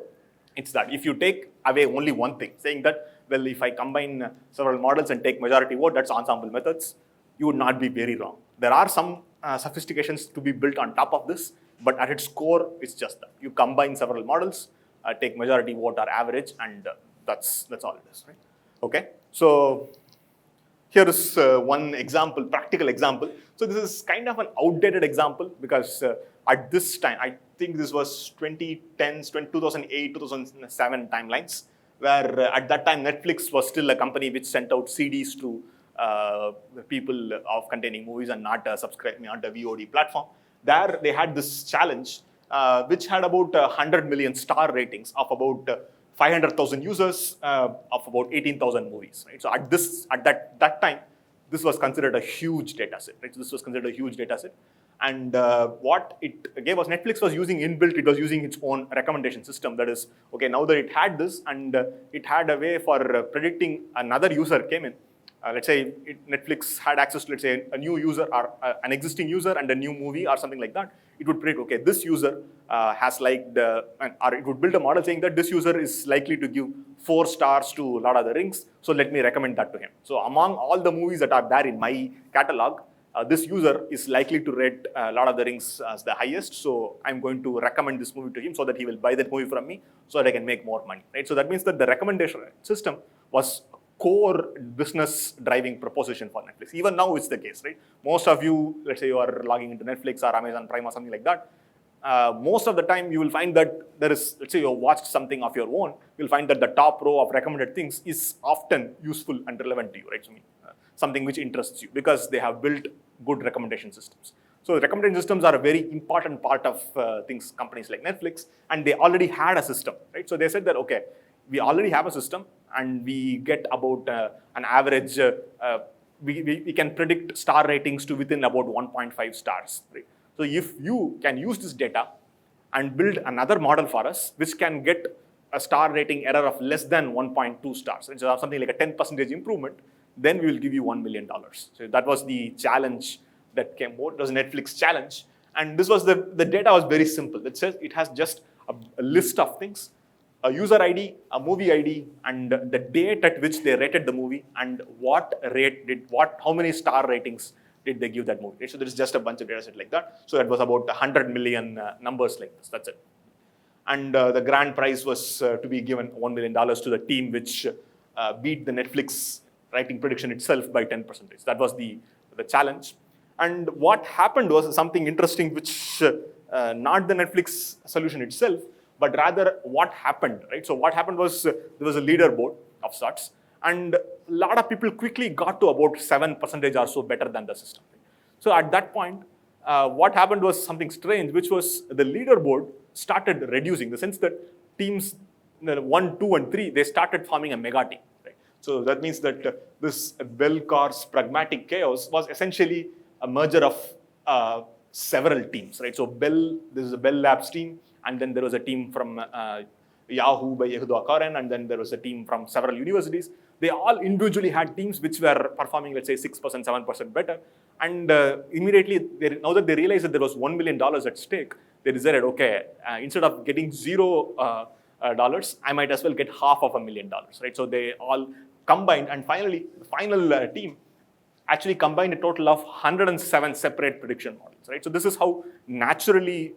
it's that if you take away only one thing, saying that, well, if I combine several models and take majority vote, that's ensemble methods, you would not be very wrong. There are some sophistications to be built on top of this, but at its core, it's just that. You combine several models, take majority vote or average, and that's all it is, right? Okay, so here is one example, practical example. So this is kind of an outdated example because at this time, I think this was 2010s, 2008, 2007 timelines, where at that time Netflix was still a company which sent out CDs to the people of containing movies and not a VOD platform. There they had this challenge which had about 100 million star ratings of about 500,000 users of about 18,000 movies. Right? So at that time, this was considered a huge data set. Right? So this was considered a huge data set. And what it gave us, Netflix was using inbuilt, it was using its own recommendation system. That is, okay, now that it had this and it had a way for predicting another user came in. Let's say Netflix had access to, let's say, a new user or an existing user and a new movie or something like that. It would predict, okay, this user has liked, or it would build a model saying that this user is likely to give 4 stars to Lord of the Rings, so let me recommend that to him. So among all the movies that are there in my catalog, this user is likely to rate Lord of the Rings as the highest, so I'm going to recommend this movie to him so that he will buy that movie from me so that I can make more money, right? So that means that the recommendation system was core business driving proposition for Netflix. Even now it's the case, right? Most of you, let's say you are logging into Netflix or Amazon Prime or something like that, most of the time you will find that there is, let's say you watched something of your own, you'll find that the top row of recommended things is often useful and relevant to you, right? So, something which interests you because they have built good recommendation systems. So recommendation systems are a very important part of companies like Netflix, and they already had a system, right? So they said that, okay, we already have a system and we get about an average, we can predict star ratings to within about 1.5 stars, right? So if you can use this data and build another model for us, which can get a star rating error of less than 1.2 stars, which is something like a 10% improvement, then we will give you $1 million. So that was the challenge that came out. It was a Netflix challenge. And this was the data was very simple. It says it has just a list of things, a user ID, a movie ID, and the date at which they rated the movie, and how many star ratings did they give that movie. So there is just a bunch of data set like that. So that was about 100 million numbers like this, that's it. And the grand prize was to be given $1 million to the team which beat the Netflix writing prediction itself by 10%. That was the challenge. And what happened was something interesting, which not the Netflix solution itself, but rather what happened, right? So what happened was there was a leaderboard of sorts, and a lot of people quickly got to about 7% or so better than the system. So at that point, what happened was something strange, which was the leaderboard started reducing, the sense that teams 1, 2, and 3, they started forming a mega team. Right? So that means that this bell course pragmatic chaos was essentially a merger of several teams, right? So this is a Bell Labs team, and then there was a team from Yahoo by Yehuda Karen, and then there was a team from several universities. They all individually had teams which were performing, let's say, 6%, 7% better. And immediately, now that they realized that there was $1 million at stake, they decided, okay, instead of getting $0, I might as well get half of $1 million, right? So they all combined, and finally, the final team actually combined a total of 107 separate prediction models, right? So this is how naturally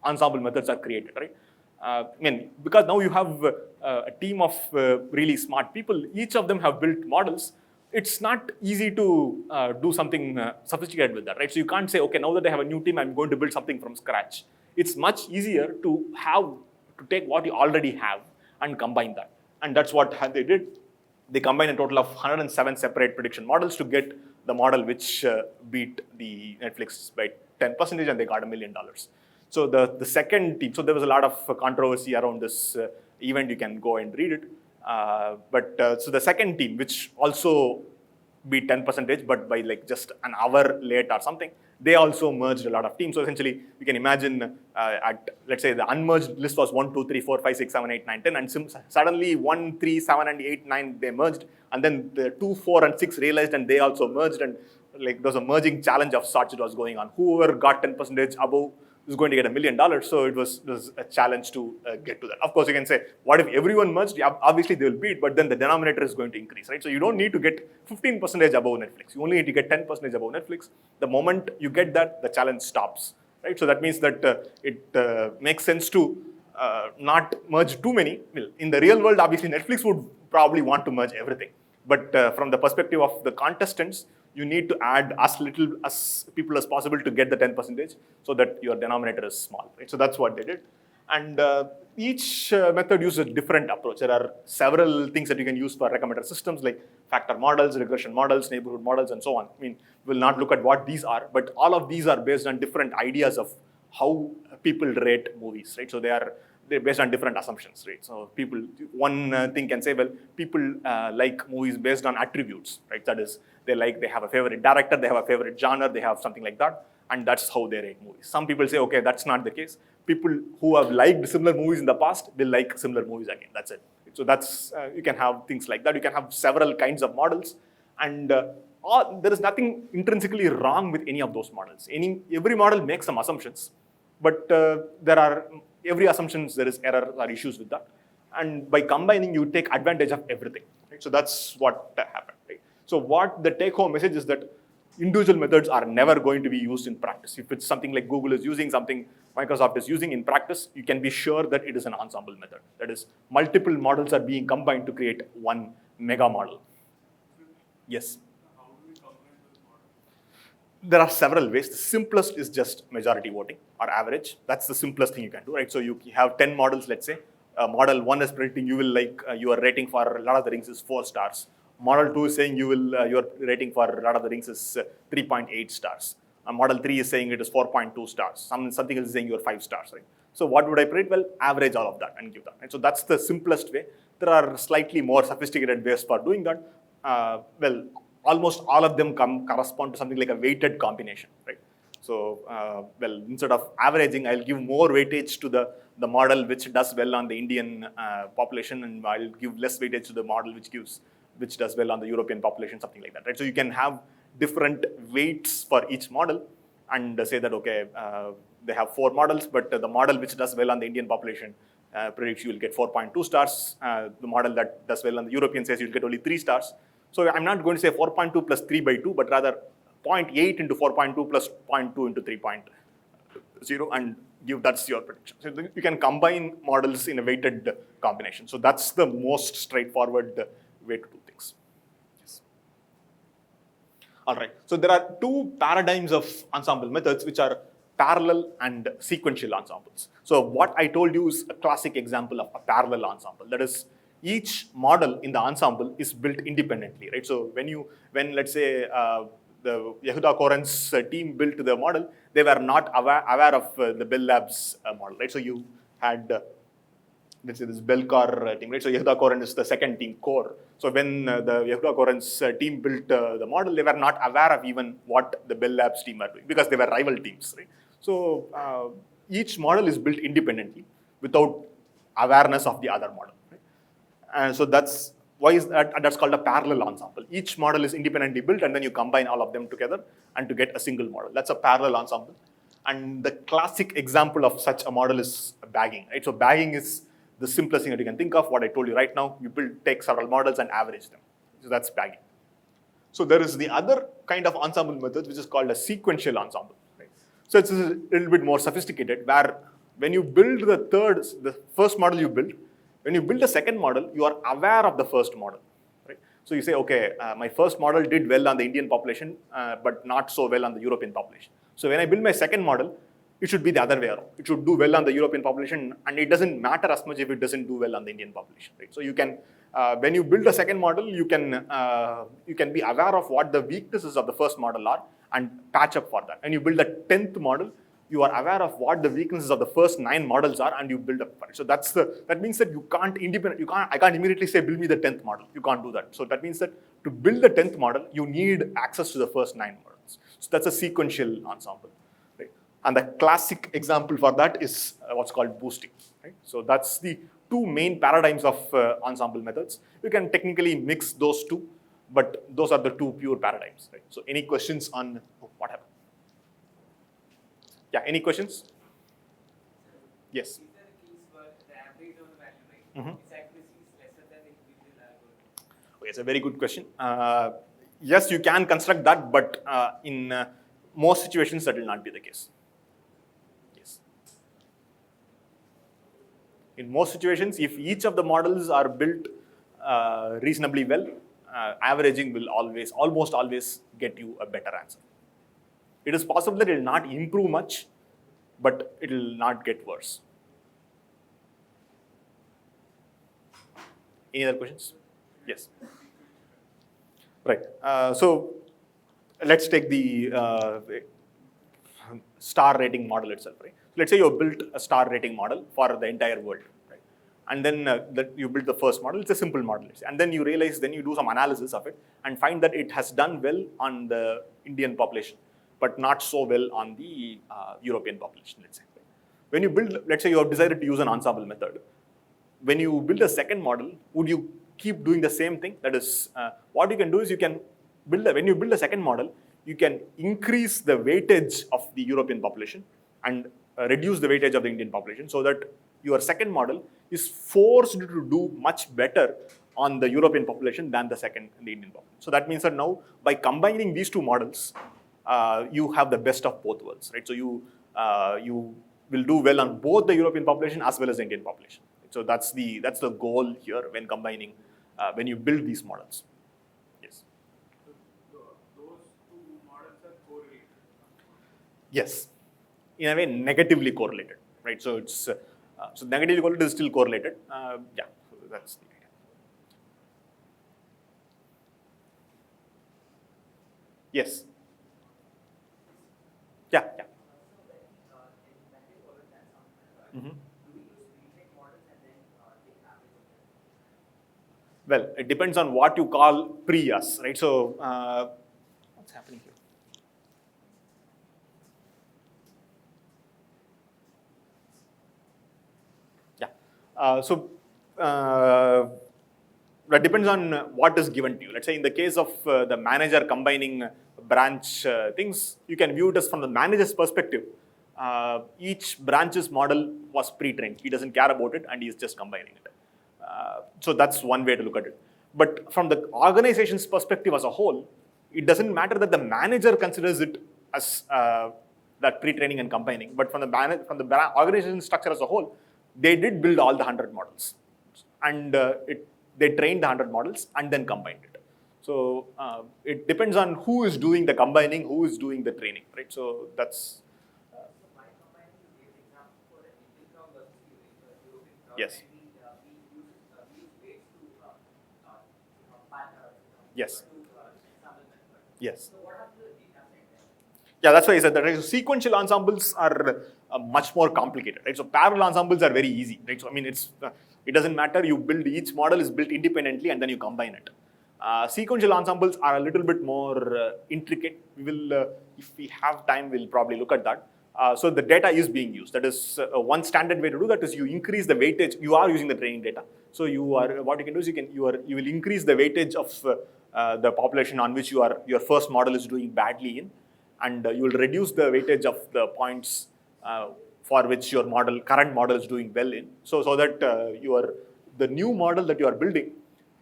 ensemble methods are created, right? Because now you have a team of really smart people, each of them have built models. It's not easy to do something sophisticated with that, right? So you can't say, okay, now that I have a new team, I'm going to build something from scratch. It's much easier to take what you already have and combine that. And that's what they did. They combined a total of 107 separate prediction models to get the model which beat the Netflix by 10%, and they got $1 million. So the second team, so there was a lot of controversy around this event. You can go and read it. So the second team, which also beat 10%, but by like just an hour late or something, they also merged a lot of teams. So essentially, you can imagine let's say the unmerged list was 1, 2, 3, 4, 5, 6, 7, 8, 9, 10, and suddenly 1, 3, 7, and 8, 9, they merged, and then the 2, 4, and 6 realized, and they also merged, and like there was a merging challenge of sorts that was going on. Whoever got 10% above is going to get $1 million. So it was a challenge to get to that. Of course, you can say, what if everyone merged? Yeah, obviously they will beat, but then the denominator is going to increase, right? So you don't need to get 15% above Netflix. You only need to get 10% above Netflix. The moment you get that, the challenge stops, right? So that means that it makes sense to not merge too many. Well, in the real world, obviously Netflix would probably want to merge everything. But from the perspective of the contestants, you need to add as little as people as possible to get the 10% so that your denominator is small, right? So that's what they did. And each method uses a different approach. There are several things that you can use for recommender systems like factor models, regression models, neighborhood models, and so on. I mean, we'll not look at what these are, but all of these are based on different ideas of how people rate movies, right? So they're based on different assumptions, right? So people, one thing can say, well, people like movies based on attributes, right? That is, they have a favorite director, they have a favorite genre, they have something like that, and that's how they rate movies. Some people say, okay, that's not the case. People who have liked similar movies in the past, will like similar movies again, that's it. So that's, you can have things like that. You can have several kinds of models, and there is nothing intrinsically wrong with any of those models. Every model makes some assumptions, but every assumptions, there is error or issues with that. And by combining, you take advantage of everything, right? So that's what happened, right? So what the take-home message is that individual methods are never going to be used in practice. If it's something like Google is using, something Microsoft is using in practice, you can be sure that it is an ensemble method. That is, multiple models are being combined to create one mega model. Yes? How do we combine those models? There are several ways. The simplest is just majority voting or average. That's the simplest thing you can do, right? So you have 10 models, let's say. Model 1 is predicting you will like, your rating for Lord of the Rings is 4 stars. Model 2 is saying your rating for Lord of the Rings is 3.8 stars. Model 3 is saying it is 4.2 stars. Something else is saying you're 5 stars, right? So what would I predict? Well, average all of that and give that. And so that's the simplest way. There are slightly more sophisticated ways for doing that. Well, almost all of them correspond to something like a weighted combination, right? So, well, instead of averaging, I'll give more weightage to the model which does well on the Indian population, and I'll give less weightage to the model which does well on the European population, something like that, right? So you can have different weights for each model and say that, okay, they have 4 models, but the model which does well on the Indian population predicts you will get 4.2 stars. The model that does well on the European says you'll get only 3 stars. So I'm not going to say 4.2 plus 3 by 2, but rather 0.8 into 4.2 plus 0.2 into 3.0 and give that's your prediction. So you can combine models in a weighted combination. So that's the most straightforward way to do things. Yes. All right. So there are 2 paradigms of ensemble methods which are parallel and sequential ensembles. So what I told you is a classic example of a parallel ensemble. That is, each model in the ensemble is built independently, right? So when let's say the Yehuda Koren's team built the model, they were not aware of the Bell Labs model, right? So you had, let's say, this Bellcore team, right? So Yehuda Koren is the second team, core. So when the Yehuda Koren's team built the model, they were not aware of even what the Bell Labs team are doing because they were rival teams, right? So each model is built independently without awareness of the other model. And so that's why that's called a parallel ensemble. Each model is independently built, and then you combine all of them together and to get a single model. That's a parallel ensemble. And the classic example of such a model is bagging, right? So bagging is the simplest thing that you can think of. What I told you right now, you take several models and average them. So that's bagging. So there is the other kind of ensemble method, which is called a sequential ensemble, right? So it's a little bit more sophisticated, where when you build the first model you build, when you build a second model, you are aware of the first model, right? So you say, okay, my first model did well on the Indian population, but not so well on the European population. So when I build my second model, it should be the other way around. It should do well on the European population, and it doesn't matter as much if it doesn't do well on the Indian population, right? So you can, when you build a second model, you can be aware of what the weaknesses of the first model are and patch up for that. And you build a 10th model, you are aware of what the weaknesses of the first 9 models are, and you build up for it. So that means that I can't immediately say build me the 10th model. You can't do that. So that means that to build the 10th model, you need access to the first 9 models. models. So that's a sequential ensemble, right? And the classic example for that is what's called boosting, right? So that's the two main paradigms of ensemble methods. You can technically mix those two, but those are the two pure paradigms, right? So any questions on what happened? Yeah, any questions? Yes. Is there a case where the average of the value, right? Its accuracy is lesser than the individual algorithm? Okay, it's a very good question. Yes, you can construct that, but in most situations that will not be the case. Yes. In most situations, if each of the models are built reasonably well, averaging will almost always get you a better answer. It is possible that it will not improve much, but it will not get worse. Any other questions? Yes. Right. So let's take the star rating model itself, right? Let's say you built a star rating model for the entire world, right? And then that you build the first model. It's a simple model, and then you realize, then you do some analysis of it and find that it has done well on the Indian population, but not so well on the European population, let's say. When you build, let's say you have decided to use an ensemble method. When you build a second model, would you keep doing the same thing? That is, what you can do is you can when you build a second model, you can increase the weightage of the European population and reduce the weightage of the Indian population, so that your second model is forced to do much better on the European population than the Indian population. So that means that now, by combining these two models, you have the best of both worlds, right? So you will do well on both the European population as well as the Indian population. So that's the goal here when combining, when you build these models. Yes. So those two models are correlated. Yes. In a way, negatively correlated, right? So it's so negatively correlated is still correlated. Yeah. So that's the idea. Yes. Yeah. Yeah. Well, it depends on what you call pre-us, right? So, what's happening here? Yeah. That depends on what is given to you. Let's say in the case of the manager combining branch things, you can view it as from the manager's perspective. Each branch's model was pre-trained. He doesn't care about it, and he's just combining it. So that's one way to look at it. But from the organization's perspective as a whole, it doesn't matter that the manager considers it as that pre-training and combining. But from the organization structure as a whole, they did build all the 100 models, and they trained the 100 models and then combined it. So it depends on who is doing the combining, who is doing the training, right? So that's. Yes. Yes. Yes. Yeah, that's why I said that. Right? So sequential ensembles are much more complicated, right? So parallel ensembles are very easy, right? So I mean, it doesn't matter. You build each model is built independently and then you combine it. Sequential ensembles are a little bit more intricate. We will, if we have time, we'll probably look at that. So the data is being used. That is one standard way to do that is you increase the weightage. You are using the training data. So what you can do is you will increase the weightage of the population on which your first model is doing badly in, and you will reduce the weightage of the points for which your current model is doing well in. So that the new model that you are building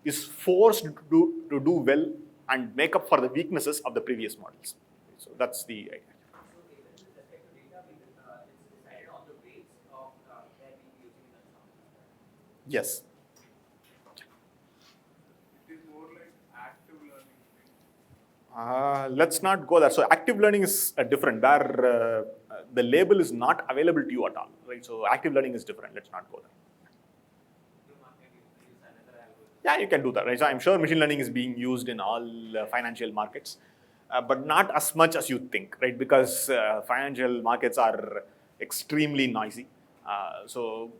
is forced to do well and make up for the weaknesses of the previous models. So that's the idea. Yes. It is more like active learning, right? Let's not go there. So active learning is different. Where the label is not available to you at all, right? So active learning is different. Let's not go there. Yeah, you can do that, right? So I'm sure machine learning is being used in all financial markets, but not as much as you think, right? Because financial markets are extremely noisy. So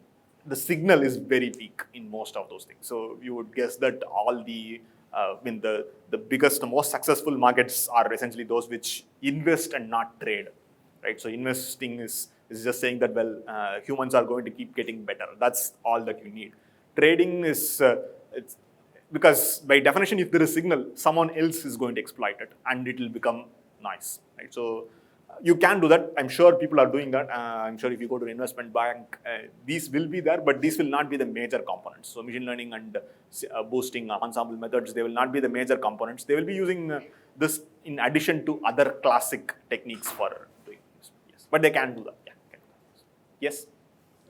the signal is very weak in most of those things. So you would guess that all the the biggest, the most successful markets are essentially those which invest and not trade, right? So investing is just saying that, well, humans are going to keep getting better. That's all that you need. Trading is, it's, because by definition, if there is signal, someone else is going to exploit it and it will become noise, right? So you can do that. I'm sure people are doing that. I'm sure if you go to an investment bank, these will be there, but these will not be the major components. So machine learning and boosting ensemble methods, they will not be the major components. They will be using this in addition to other classic techniques for doing this. Yes, but they can do that. Yeah, can do that. Yes. So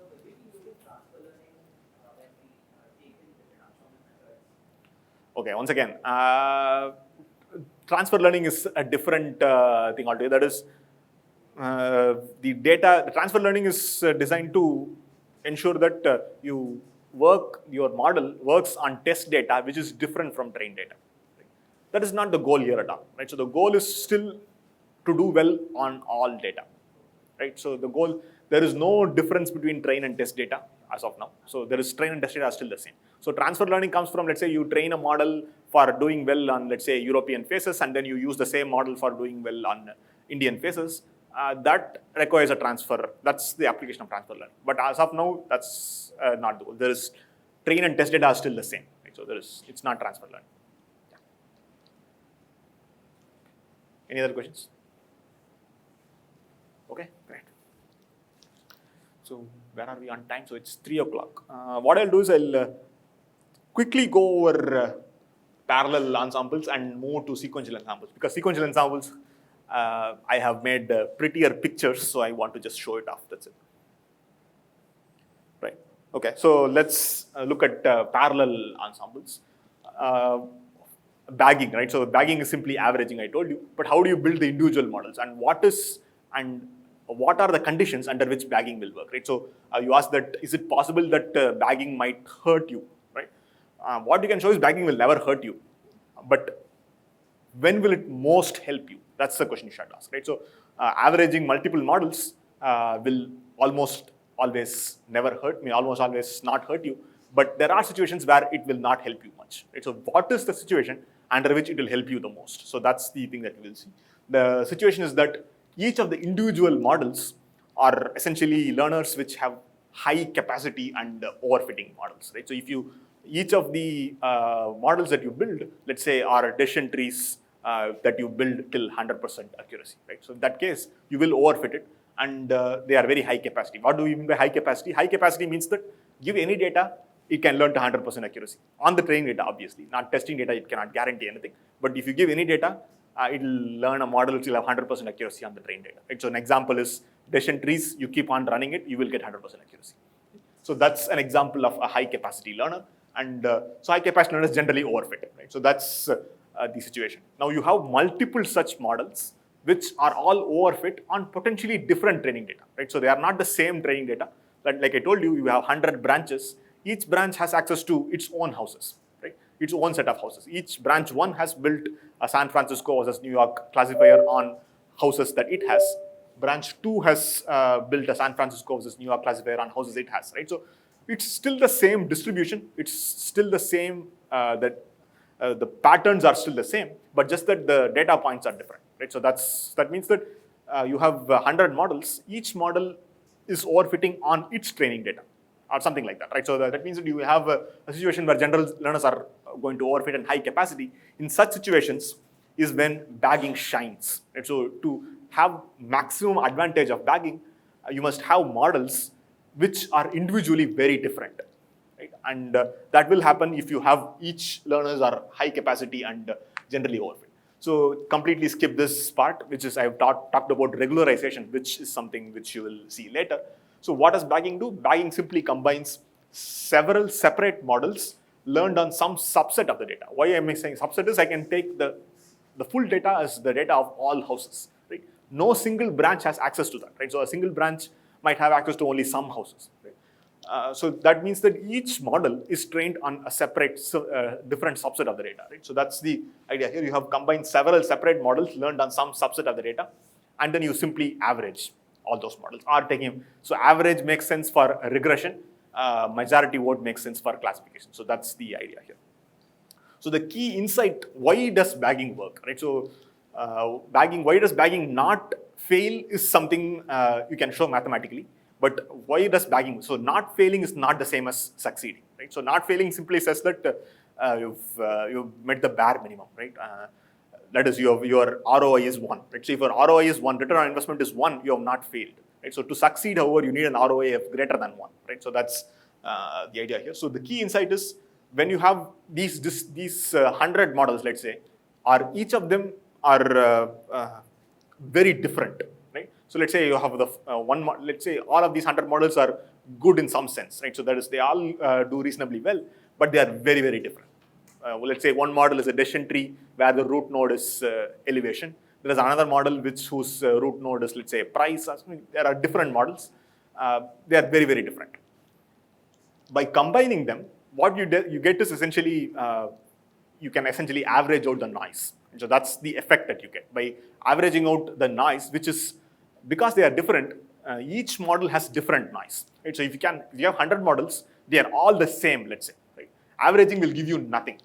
will we be using transfer learning when we take in different ensemble methods? Okay, once again, transfer learning is a different thing altogether. That is, the transfer learning is designed to ensure that your model works on test data which is different from trained data. Right? That is not the goal here at all, right? So the goal is still to do well on all data, right? So the goal, there is no difference between train and test data as of now. So there is train and test data are still the same. So transfer learning comes from, let's say you train a model for doing well on, let's say, European faces, and then you use the same model for doing well on Indian faces. That requires a transfer. That's the application of transfer learning. But as of now, that's not the goal. There is train and test data are still the same. Right? So it's not transfer learning. Yeah. Any other questions? Okay, great. So where are we on time? So it's 3 o'clock. What I'll do is I'll quickly go over parallel ensembles and move to sequential ensembles, because sequential ensembles, I have made prettier pictures, so I want to just show it off. That's it. Right. Okay. So let's look at parallel ensembles. Bagging, right? So bagging is simply averaging, I told you. But how do you build the individual models, and what are the conditions under which bagging will work, right? So you asked that, is it possible that bagging might hurt you, right? What you can show is bagging will never hurt you, but when will it most help you? That's the question you should ask, right? So averaging multiple models will almost always never hurt me, almost always not hurt you, but there are situations where it will not help you much, right? So what is the situation under which it will help you the most? So that's the thing that you will see. The situation is that each of the individual models are essentially learners which have high capacity and overfitting models, right? So if each of the models that you build, let's say, are decision trees that you build till 100% accuracy, right? So in that case, you will overfit it, and they are very high capacity. What do we mean by high capacity? High capacity means that give any data, it can learn to 100% accuracy. On the training data, obviously. Not testing data, it cannot guarantee anything. But if you give any data, it will learn a model which will have 100% accuracy on the trained data, right? So an example is decision trees, you keep on running it, you will get 100% accuracy. So that's an example of a high capacity learner. And so high capacity learners generally overfit, right? So that's the situation. Now you have multiple such models which are all overfit on potentially different training data, right? So they are not the same training data. But like I told you, you have 100 branches. Each branch has access to its own houses, right? Its own set of houses. Each branch 1 has built a San Francisco versus New York classifier on houses that it has. Branch 2 has built a San Francisco versus New York classifier on houses it has, right? So it's still the same distribution. It's still the same the patterns are still the same, but just that the data points are different, right? So that means that you have 100 models. Each model is overfitting on its training data, or something like that, right? So that means that you have a situation where general learners are going to overfit in high capacity. In such situations is when bagging shines, right? So to have maximum advantage of bagging, you must have models which are individually very different, right? And that will happen if you have each learners are high capacity and generally overfit. So completely skip this part, which is I've talked about regularization, which is something which you will see later. So what does bagging do? Bagging simply combines several separate models learned on some subset of the data. Why am I saying subset is I can take the full data as the data of all houses, right? No single branch has access to that, right? So a single branch might have access to only some houses, right? So that means that each model is trained on a separate, different subset of the data, right? So that's the idea here. You have combined several separate models learned on some subset of the data, and then you simply average all those models. So average makes sense for regression, majority vote makes sense for classification. So that's the idea here. So the key insight, why does bagging work, right? So why does bagging not fail is something you can show mathematically, but why does bagging, so not failing is not the same as succeeding, right? So not failing simply says that you've met the bare minimum, right? That is your ROI is 1, right? So if your ROI is 1, return on investment is 1, you have not failed, right? So to succeed, however, you need an ROI of greater than 1, right? So that's the idea here. So the key insight is when you have these 100 models, let's say, are each of them are very different, right? So let's say you have the let's say all of these 100 models are good in some sense, right? So that is, they all do reasonably well, but they are very, very different. Let's say one model is a decision tree where the root node is elevation. There is another model whose root node is, let's say, price. There are different models. They are very, very different. By combining them, what you get is essentially, you can essentially average out the noise. So that's the effect that you get. By averaging out the noise, which is, because they are different, each model has different noise. Right? So if you have 100 models, they are all the same, let's say. Right? Averaging will give you nothing.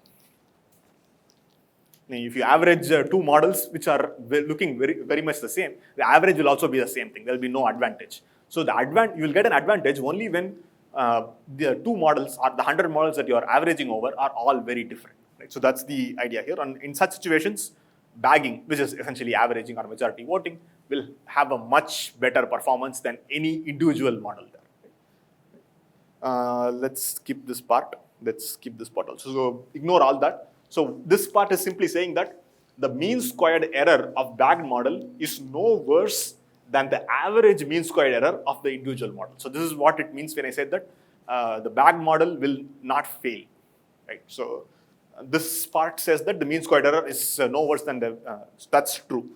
If you average 2 models which are looking very, very much the same, the average will also be the same thing. There will be no advantage. So you will get an advantage only when the 2 models or the 100 models that you are averaging over are all very different. Right? So that's the idea here. And in such situations, bagging, which is essentially averaging or majority voting, will have a much better performance than any individual model there. Let's skip this part. Let's skip this part also. So ignore all that. So this part is simply saying that the mean squared error of bagged model is no worse than the average mean squared error of the individual model. So this is what it means when I said that the bagged model will not fail, right? So this part says that the mean squared error is no worse than the, that's true.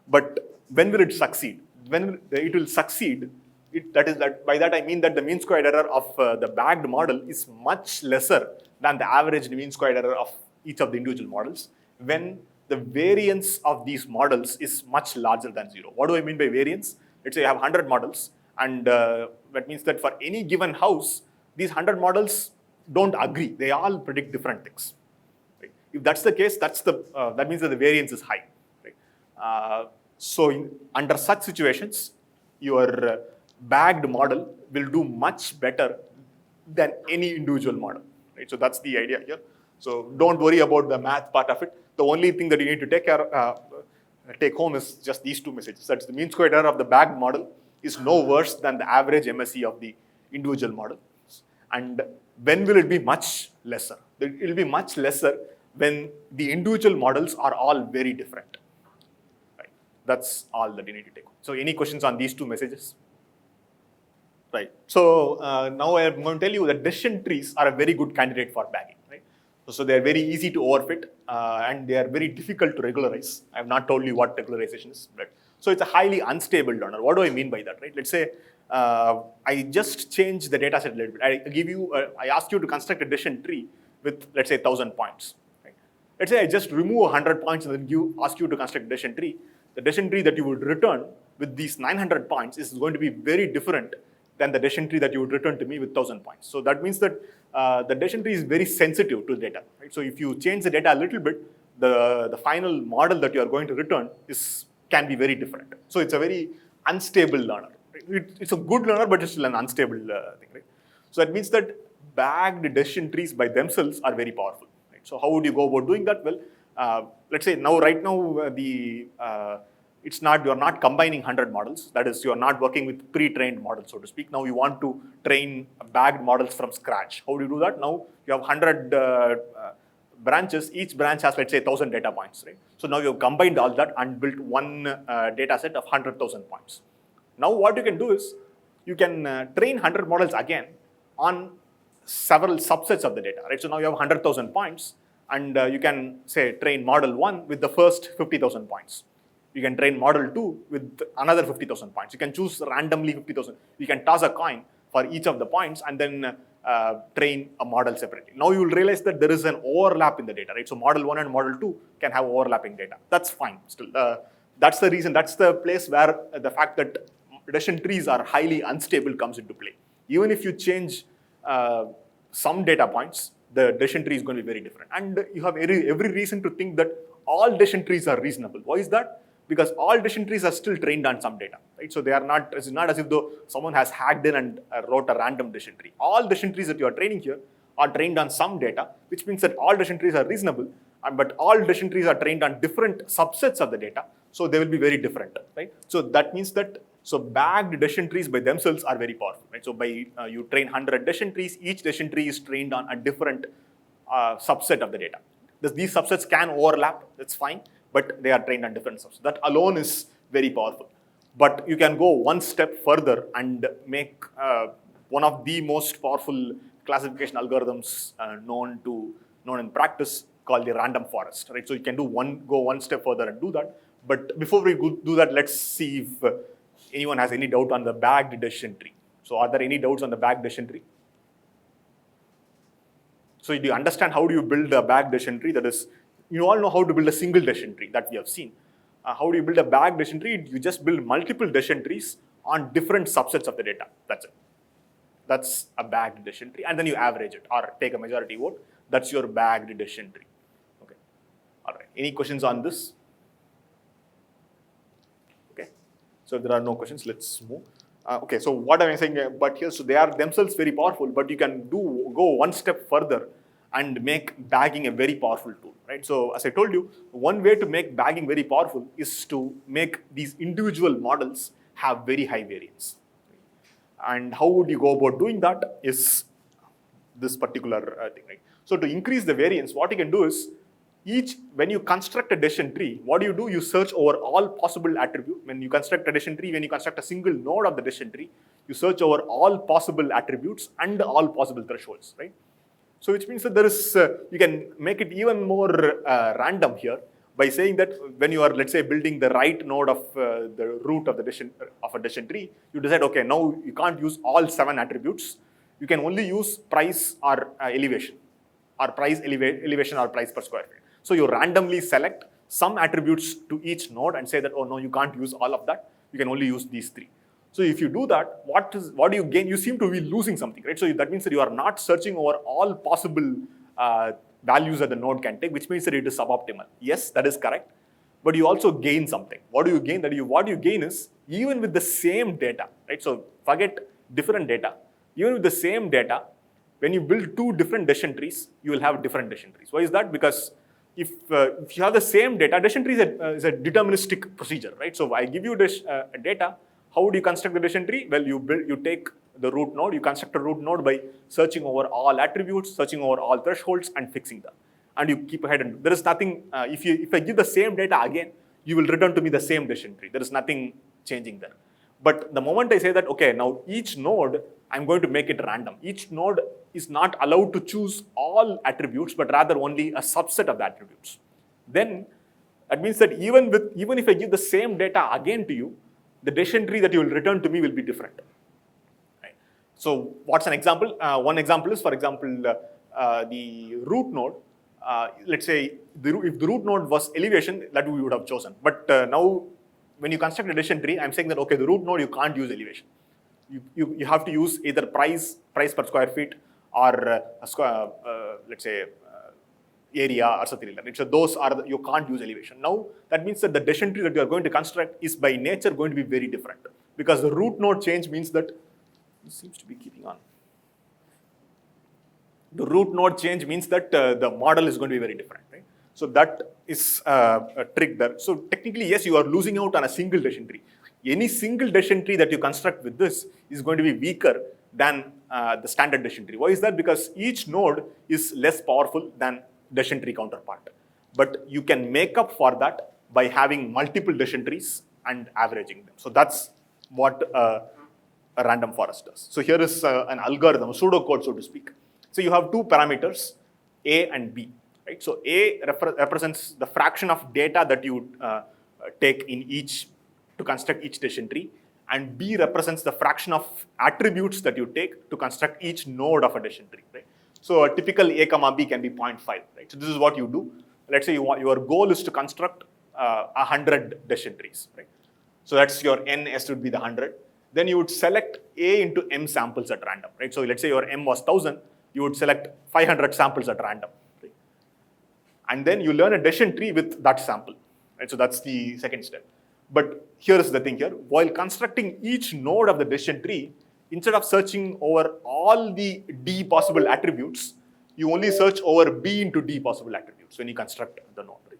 But when will it succeed? When it will succeed, by that I mean that the mean squared error of the bagged model is much lesser than the average mean squared error of each of the individual models, when the variance of these models is much larger than 0. What do I mean by variance? Let's say I have 100 models, and that means that for any given house, these 100 models don't agree. They all predict different things. Right? If that's the case, that means that the variance is high. Right? So under such situations, your bagged model will do much better than any individual model. Right? So that's the idea here. So don't worry about the math part of it. The only thing that you need to take home is just these 2 messages. That's the mean squared error of the bagged model is no worse than the average MSE of the individual model. And when will it be much lesser? It will be much lesser when the individual models are all very different. Right? That's all that you need to take home. So any questions on these 2 messages? Right. So now I am going to tell you that decision trees are a very good candidate for bagging. Right? So they are very easy to overfit and they are very difficult to regularize. I have not told you what regularization is. But so it's a highly unstable learner. What do I mean by that? Right? Let's say I just change the data set a little bit. I ask you to construct a decision tree with, let's say, 1,000 points. Right? Let's say I just remove 100 points and then ask you to construct a decision tree. The decision tree that you would return with these 900 points is going to be very different than the decision tree that you would return to me with 1,000 points. So that means that the decision tree is very sensitive to the data. Right? So if you change the data a little bit, the final model that you are going to return can be very different. So it's a very unstable learner. Right? It's a good learner, but it's still an unstable thing. Right? So that means that bagged decision trees by themselves are very powerful. Right? So how would you go about doing that? Well, let's say right now you're not combining 100 models. That is, you're not working with pre-trained models, so to speak. Now you want to train bagged models from scratch. How do you do that? Now you have 100 branches. Each branch has, let's say, 1,000 data points, right? So now you've combined all that and built one data set of 100,000 points. Now what you can do is, you can train 100 models again on several subsets of the data, right? So now you have 100,000 points, and you can, say, train model 1 with the first 50,000 points. You can train model 2 with another 50,000 points. You can choose randomly 50,000. You can toss a coin for each of the points and then train a model separately. Now you will realize that there is an overlap in the data, right? So model 1 and model 2 can have overlapping data. That's fine still. That's the reason, that's the place where the fact that decision trees are highly unstable comes into play. Even if you change some data points, the decision tree is going to be very different. And you have every reason to think that all decision trees are reasonable. Why is that? Because all decision trees are still trained on some data, right? So they are not, it's not as if though someone has hacked in and wrote a random decision tree. All decision trees that you are training here are trained on some data, which means that all decision trees are reasonable, but all decision trees are trained on different subsets of the data, so they will be very different, right? So that means that, so bagged decision trees by themselves are very powerful, right? So by you train 100 decision trees, each decision tree is trained on a different subset of the data. These subsets can overlap, that's fine, but they are trained on different subsets. That alone is very powerful. But you can go one step further and make one of the most powerful classification algorithms known in practice, called the random forest, right? So you can go one step further and do that. But before we do that, let's see if anyone has any doubt on the bagged decision tree. So are there any doubts on the bagged decision tree? So do you understand how do you build a bagged decision tree? That is, you all know how to build a single decision tree that we have seen. How do you build a bagged decision tree? You just build multiple decision trees on different subsets of the data. That's it. That's a bagged decision tree. And then you average it or take a majority vote. That's your bagged decision tree. Okay. All right. Any questions on this? Okay. So if there are no questions, let's move. Okay, so what am I saying? But here, so they are themselves very powerful, but you can go one step further and make bagging a very powerful tool, right? So as I told you, one way to make bagging very powerful is to make these individual models have very high variance. And how would you go about doing that is this particular thing, right? So to increase the variance, what you can do is, when you construct a decision tree, what do? You search over all possible attributes. When you construct a decision tree, when you construct a single node of the decision tree, you search over all possible attributes and all possible thresholds, right? So which means that there is, you can make it even more random here by saying that when you are, let's say, building the right node of the root of a decision tree, you decide, okay, now you can't use all 7 attributes. You can only use price or elevation, or price elevation or price per square feet. So you randomly select some attributes to each node and say that, oh no, you can't use all of that. You can only use these 3. So if you do that, what do you gain? You seem to be losing something, right? So that means that you are not searching over all possible values that the node can take, which means that it is suboptimal. Yes, that is correct. But you also gain something. What do you gain? What you gain is, even with the same data, right? So forget different data. Even with the same data, when you build 2 different decision trees, you will have different decision trees. Why is that? Because if you have the same data, decision tree is a deterministic procedure, right? So I give you this data. How would you construct the decision tree? Well, you take the root node, you construct a root node by searching over all attributes, searching over all thresholds, and fixing them. And you keep ahead. And there is nothing. If I give the same data again, you will return to me the same decision tree. There is nothing changing there. But the moment I say that, okay, now each node, I'm going to make it random. Each node is not allowed to choose all attributes, but rather only a subset of the attributes. Then that means that even if I give the same data again to you, the decision tree that you will return to me will be different. Right? So what's an example? One example is, for example, the root node. Let's say if the root node was elevation, that we would have chosen. But now, when you construct a decision tree, I'm saying that, okay, the root node, you can't use elevation. You have to use either price per square feet, or let's say area or something like that. So those are you can't use elevation. Now that means that the decision tree that you are going to construct is by nature going to be very different, because the root node change means that this seems to be keeping on. The root node change means that the model is going to be very different, right? So that is a trick there. So technically, yes, you are losing out on a single decision tree. Any single decision tree that you construct with this is going to be weaker than the standard decision tree. Why is that? Because each node is less powerful than decision tree counterpart. But you can make up for that by having multiple decision trees and averaging them. So that's what a random forest does. So here is an algorithm, a pseudocode, so to speak. So you have 2 parameters, A and B. Right? So A represents the fraction of data that you take in each to construct each decision tree, and B represents the fraction of attributes that you take to construct each node of a decision tree. Right? So a typical A comma B can be 0.5. Right? So this is what you do. Let's say your goal is to construct 100 decision trees. Right? So that's your n s would be the 100. Then you would select A into m samples at random. Right? So let's say your m was 1000. You would select 500 samples at random. Right? And then you learn a decision tree with that sample. Right? So that's the second step. But here's the thing here. While constructing each node of the decision tree, instead of searching over all the D possible attributes, you only search over B into D possible attributes when you construct the node. Right?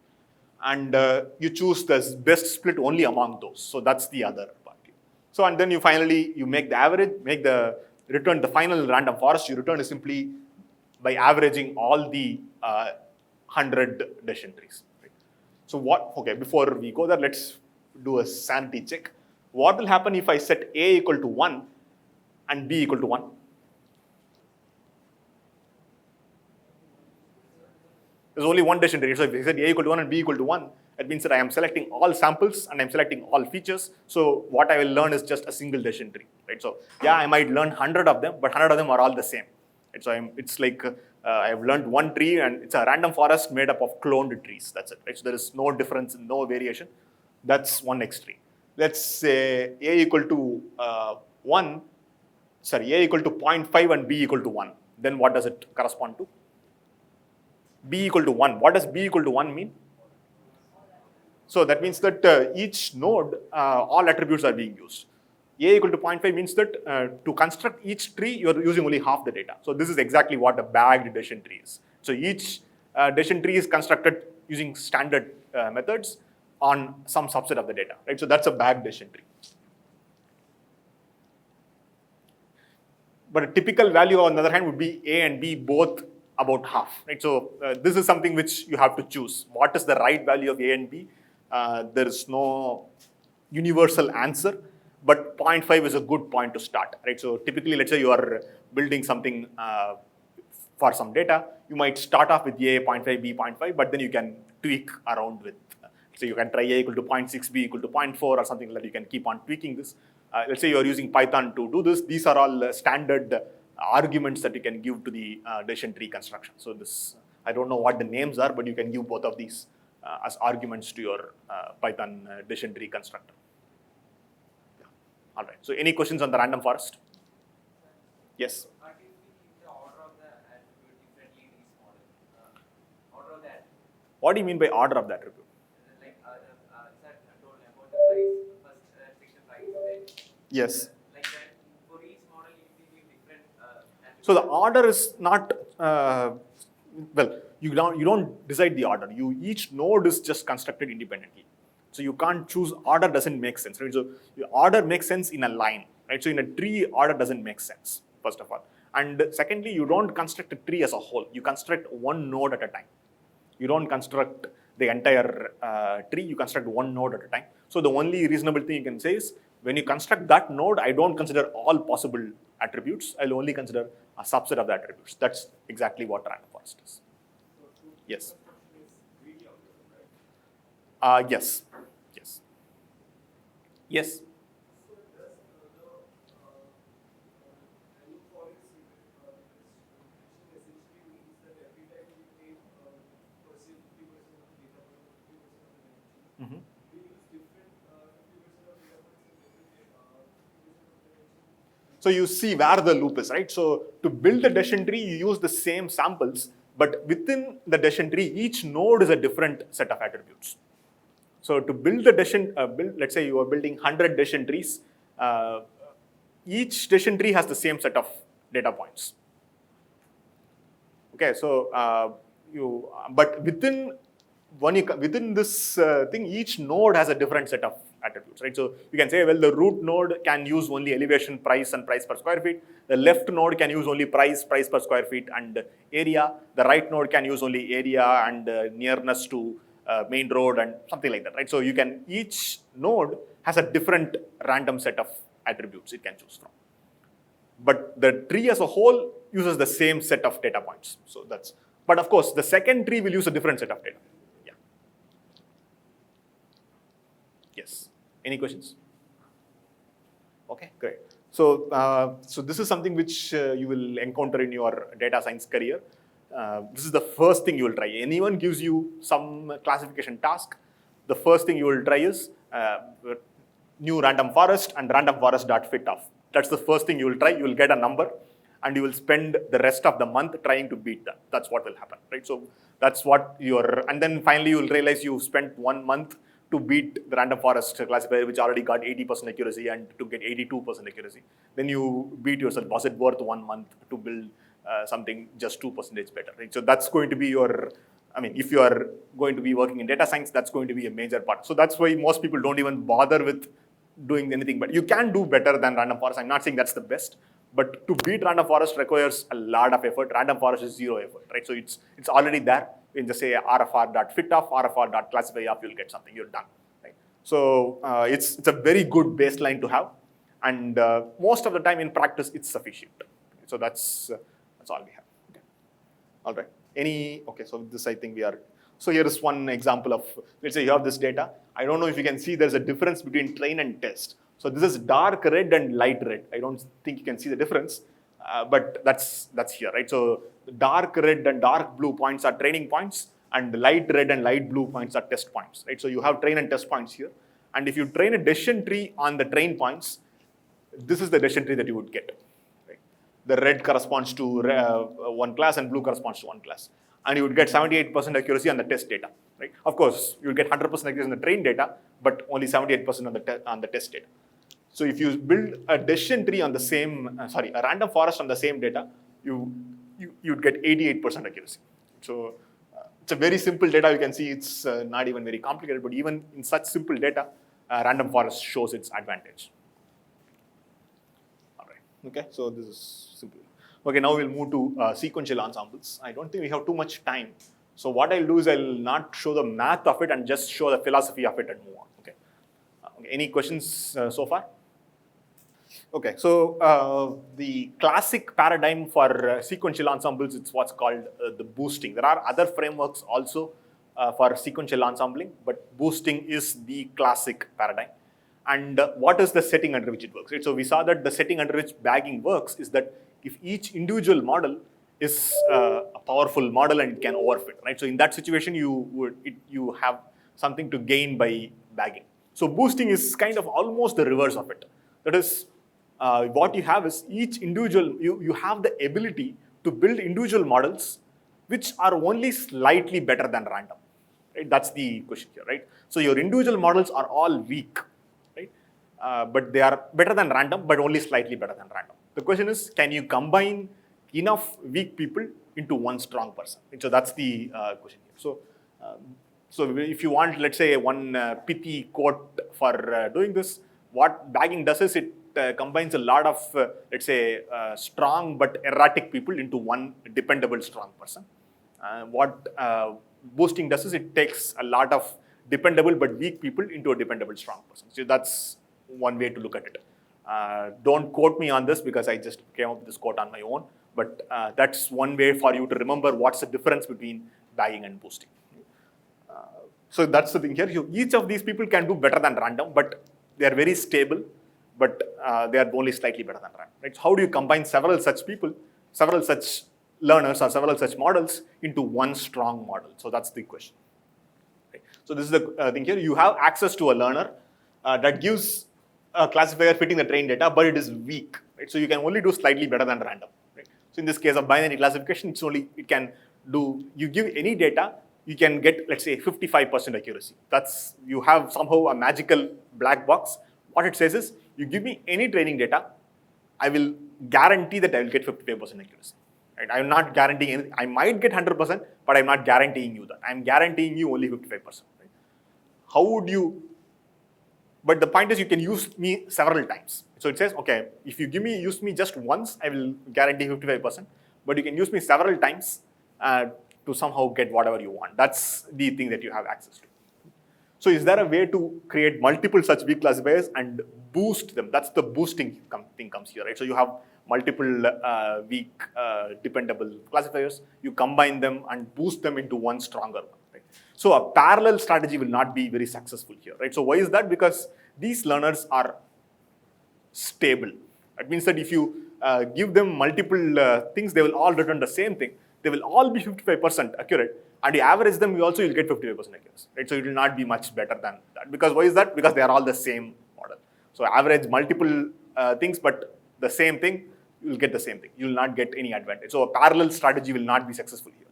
And you choose the best split only among those. So that's the other part. So and then you finally, you make the average, return the final random forest. You return is simply by averaging all the 100 decision trees. Right? So okay, before we go there, let's do a sanity check. What will happen if I set A equal to 1 and B equal to 1? There's only one decision tree. So if I set A equal to 1 and B equal to 1, that means that I am selecting all samples and I'm selecting all features. So what I will learn is just a single decision tree. Right? So yeah, I might learn 100 of them, but 100 of them are all the same. Right? So it's like I've learned one tree and it's a random forest made up of cloned trees. That's it. Right? So there is no difference, no variation. That's one X tree. Let's say A equal to A equal to 0.5 and B equal to 1. Then what does it correspond to? B equal to 1. What does B equal to 1 mean? So that means that each node, all attributes are being used. A equal to 0.5 means that to construct each tree, you are using only half the data. So this is exactly what a bagged decision tree is. So each decision tree is constructed using standard methods on some subset of the data, right? So that's a bagged decision tree. But a typical value, on the other hand, would be A and B both about half, right? So this is something which you have to choose. What is the right value of A and B? There is no universal answer, but 0.5 is a good point to start, right? So typically, let's say you are building something for some data, you might start off with A 0.5, B 0.5, but then you can tweak around with. So you can try A equal to 0.6, B equal to 0.4 or something like that. You can keep on tweaking this. Let's say you are using Python to do this. These are all standard arguments that you can give to the decision tree construction. So this, I don't know what the names are, but you can give both of these as arguments to your Python decision tree constructor. Yeah. All right. So any questions on the random forest? Yes. What if we keep the order of the attribute differently in each model? Order of the attribute. What do you mean by order of the attribute? Like sir told about the price. First pick the price. Then Yes. like that for each model you will give different attributes. So the order is not well. You don't decide the order. Each node is just constructed independently. So you can't choose. Order doesn't make sense, right? So your order makes sense in a line, right? So in a tree, order doesn't make sense, first of all. And secondly, you don't construct a tree as a whole. You construct one node at a time. You don't construct the entire tree. You construct one node at a time. So the only reasonable thing you can say is, when you construct that node, I don't consider all possible attributes. I'll only consider a subset of the attributes. That's exactly what random forest is. Yes. Yes. Yes. Yes. Mm-hmm. So you see where the loop is, right? So to build the decision tree, you use the same samples, but within the decision tree, each node is a different set of attributes. So to build the decision, let's say you are building 100 decision trees, each decision tree has the same set of data points. Okay, so but within this thing, each node has a different set of attributes, right? So you can say, well, the root node can use only elevation, price, and price per square feet. The left node can use only price per square feet, and area. The right node can use only area and nearness to main road and something like that, right? So each node has a different random set of attributes it can choose from. But the tree as a whole uses the same set of data points. So but of course, the second tree will use a different set of data. Yeah. Yes. Any questions? Okay, great. So, so this is something which you will encounter in your data science career. This is the first thing you will try. Anyone gives you some classification task, the first thing you will try is new random forest and random forest.fit off. That's the first thing you will try. You will get a number, and you will spend the rest of the month trying to beat that. That's what will happen, right? So that's what and then finally you will realize you spent 1 month to beat the random forest classifier, which already got 80% accuracy, and to get 82% accuracy. Then you beat yourself. Was it worth 1 month to build something just 2% better, right? So that's going to be your, if you are going to be working in data science, that's going to be a major part. So that's why most people don't even bother with doing anything, but you can do better than random forest. I'm not saying that's the best, but to beat random forest requires a lot of effort. Random forest is zero effort, right? So it's already there. You can just say rfr.fitoff, rfr.classifyoff, you'll get something, you're done, right? So it's a very good baseline to have, and most of the time in practice, it's sufficient. So that's all we have. Okay. All right. Okay, so this I think we are, so here is one example of, let's say you have this data. I don't know if you can see there's a difference between train and test. So this is dark red and light red. I don't think you can see the difference, but that's here, right? So dark red and dark blue points are training points, and light red and light blue points are test points, right? So you have train and test points here. And if you train a decision tree on the train points, this is the decision tree that you would get. Right? The red corresponds to one class and blue corresponds to one class. And you would get 78% accuracy on the test data, right? Of course, you will get 100% accuracy on the train data, but only 78% on the test data. So if you build a decision tree on the same, a random forest on the same data, you'd get 88% accuracy. So it's a very simple data. You can see it's not even very complicated, but even in such simple data, random forest shows its advantage. All right, okay, so this is simple. Okay, now we'll move to sequential ensembles. I don't think we have too much time. So what I'll do is I'll not show the math of it and just show the philosophy of it and move on, okay? Any questions so far? Okay, so the classic paradigm for sequential ensembles, it's what's called the boosting. There are other frameworks also for sequential ensembling, but boosting is the classic paradigm. And what is the setting under which it works, right? So we saw that the setting under which bagging works is that if each individual model is a powerful model and can overfit, right? So in that situation, you have something to gain by bagging. So boosting is kind of almost the reverse of it. That is, what you have is each individual, you have the ability to build individual models which are only slightly better than random, right? That's the question here, right? So your individual models are all weak, right? But they are better than random, but only slightly better than random. The question is, can you combine enough weak people into one strong person? So that's the question here. So if you want, let's say, one pithy quote for doing this, what bagging does is it combines a lot of, let's say, strong but erratic people into one dependable strong person. What boosting does is it takes a lot of dependable but weak people into a dependable strong person. So that's one way to look at it. Don't quote me on this because I just came up with this quote on my own, but that's one way for you to remember what's the difference between bagging and boosting. So that's the thing here. Each of these people can do better than random, but they are very stable, but they are only slightly better than random. Right? So how do you combine several such people, several such learners or several such models into one strong model? So that's the question. Right? So this is the thing here. You have access to a learner that gives a classifier fitting the trained data, but it is weak. Right? So you can only do slightly better than random. Right? So in this case of binary classification, it can do, you give any data, you can get, let's say, 55% accuracy. That's, you have somehow a magical black box. What it says is, you give me any training data, I will guarantee that I will get 55% accuracy. Right? I'm not guaranteeing anything. I might get 100%, but I'm not guaranteeing you that. I'm guaranteeing you only 55%. Right? How would you? But the point is, you can use me several times. So it says, okay, if you use me just once, I will guarantee 55%. But you can use me several times to somehow get whatever you want. That's the thing that you have access to. So is there a way to create multiple such weak classifiers and boost them? That's the boosting thing comes here, right? So you have multiple weak, dependable classifiers. You combine them and boost them into one stronger one. Right? So a parallel strategy will not be very successful here, right? So why is that? Because these learners are stable. That means that if you give them multiple things, they will all return the same thing. They will all be 55% accurate, and you average them, you'll get 55% accuracy, right? So it will not be much better than that. Because why is that? Because they are all the same model. So average multiple things, but the same thing, you will get the same thing. You will not get any advantage. So a parallel strategy will not be successful here.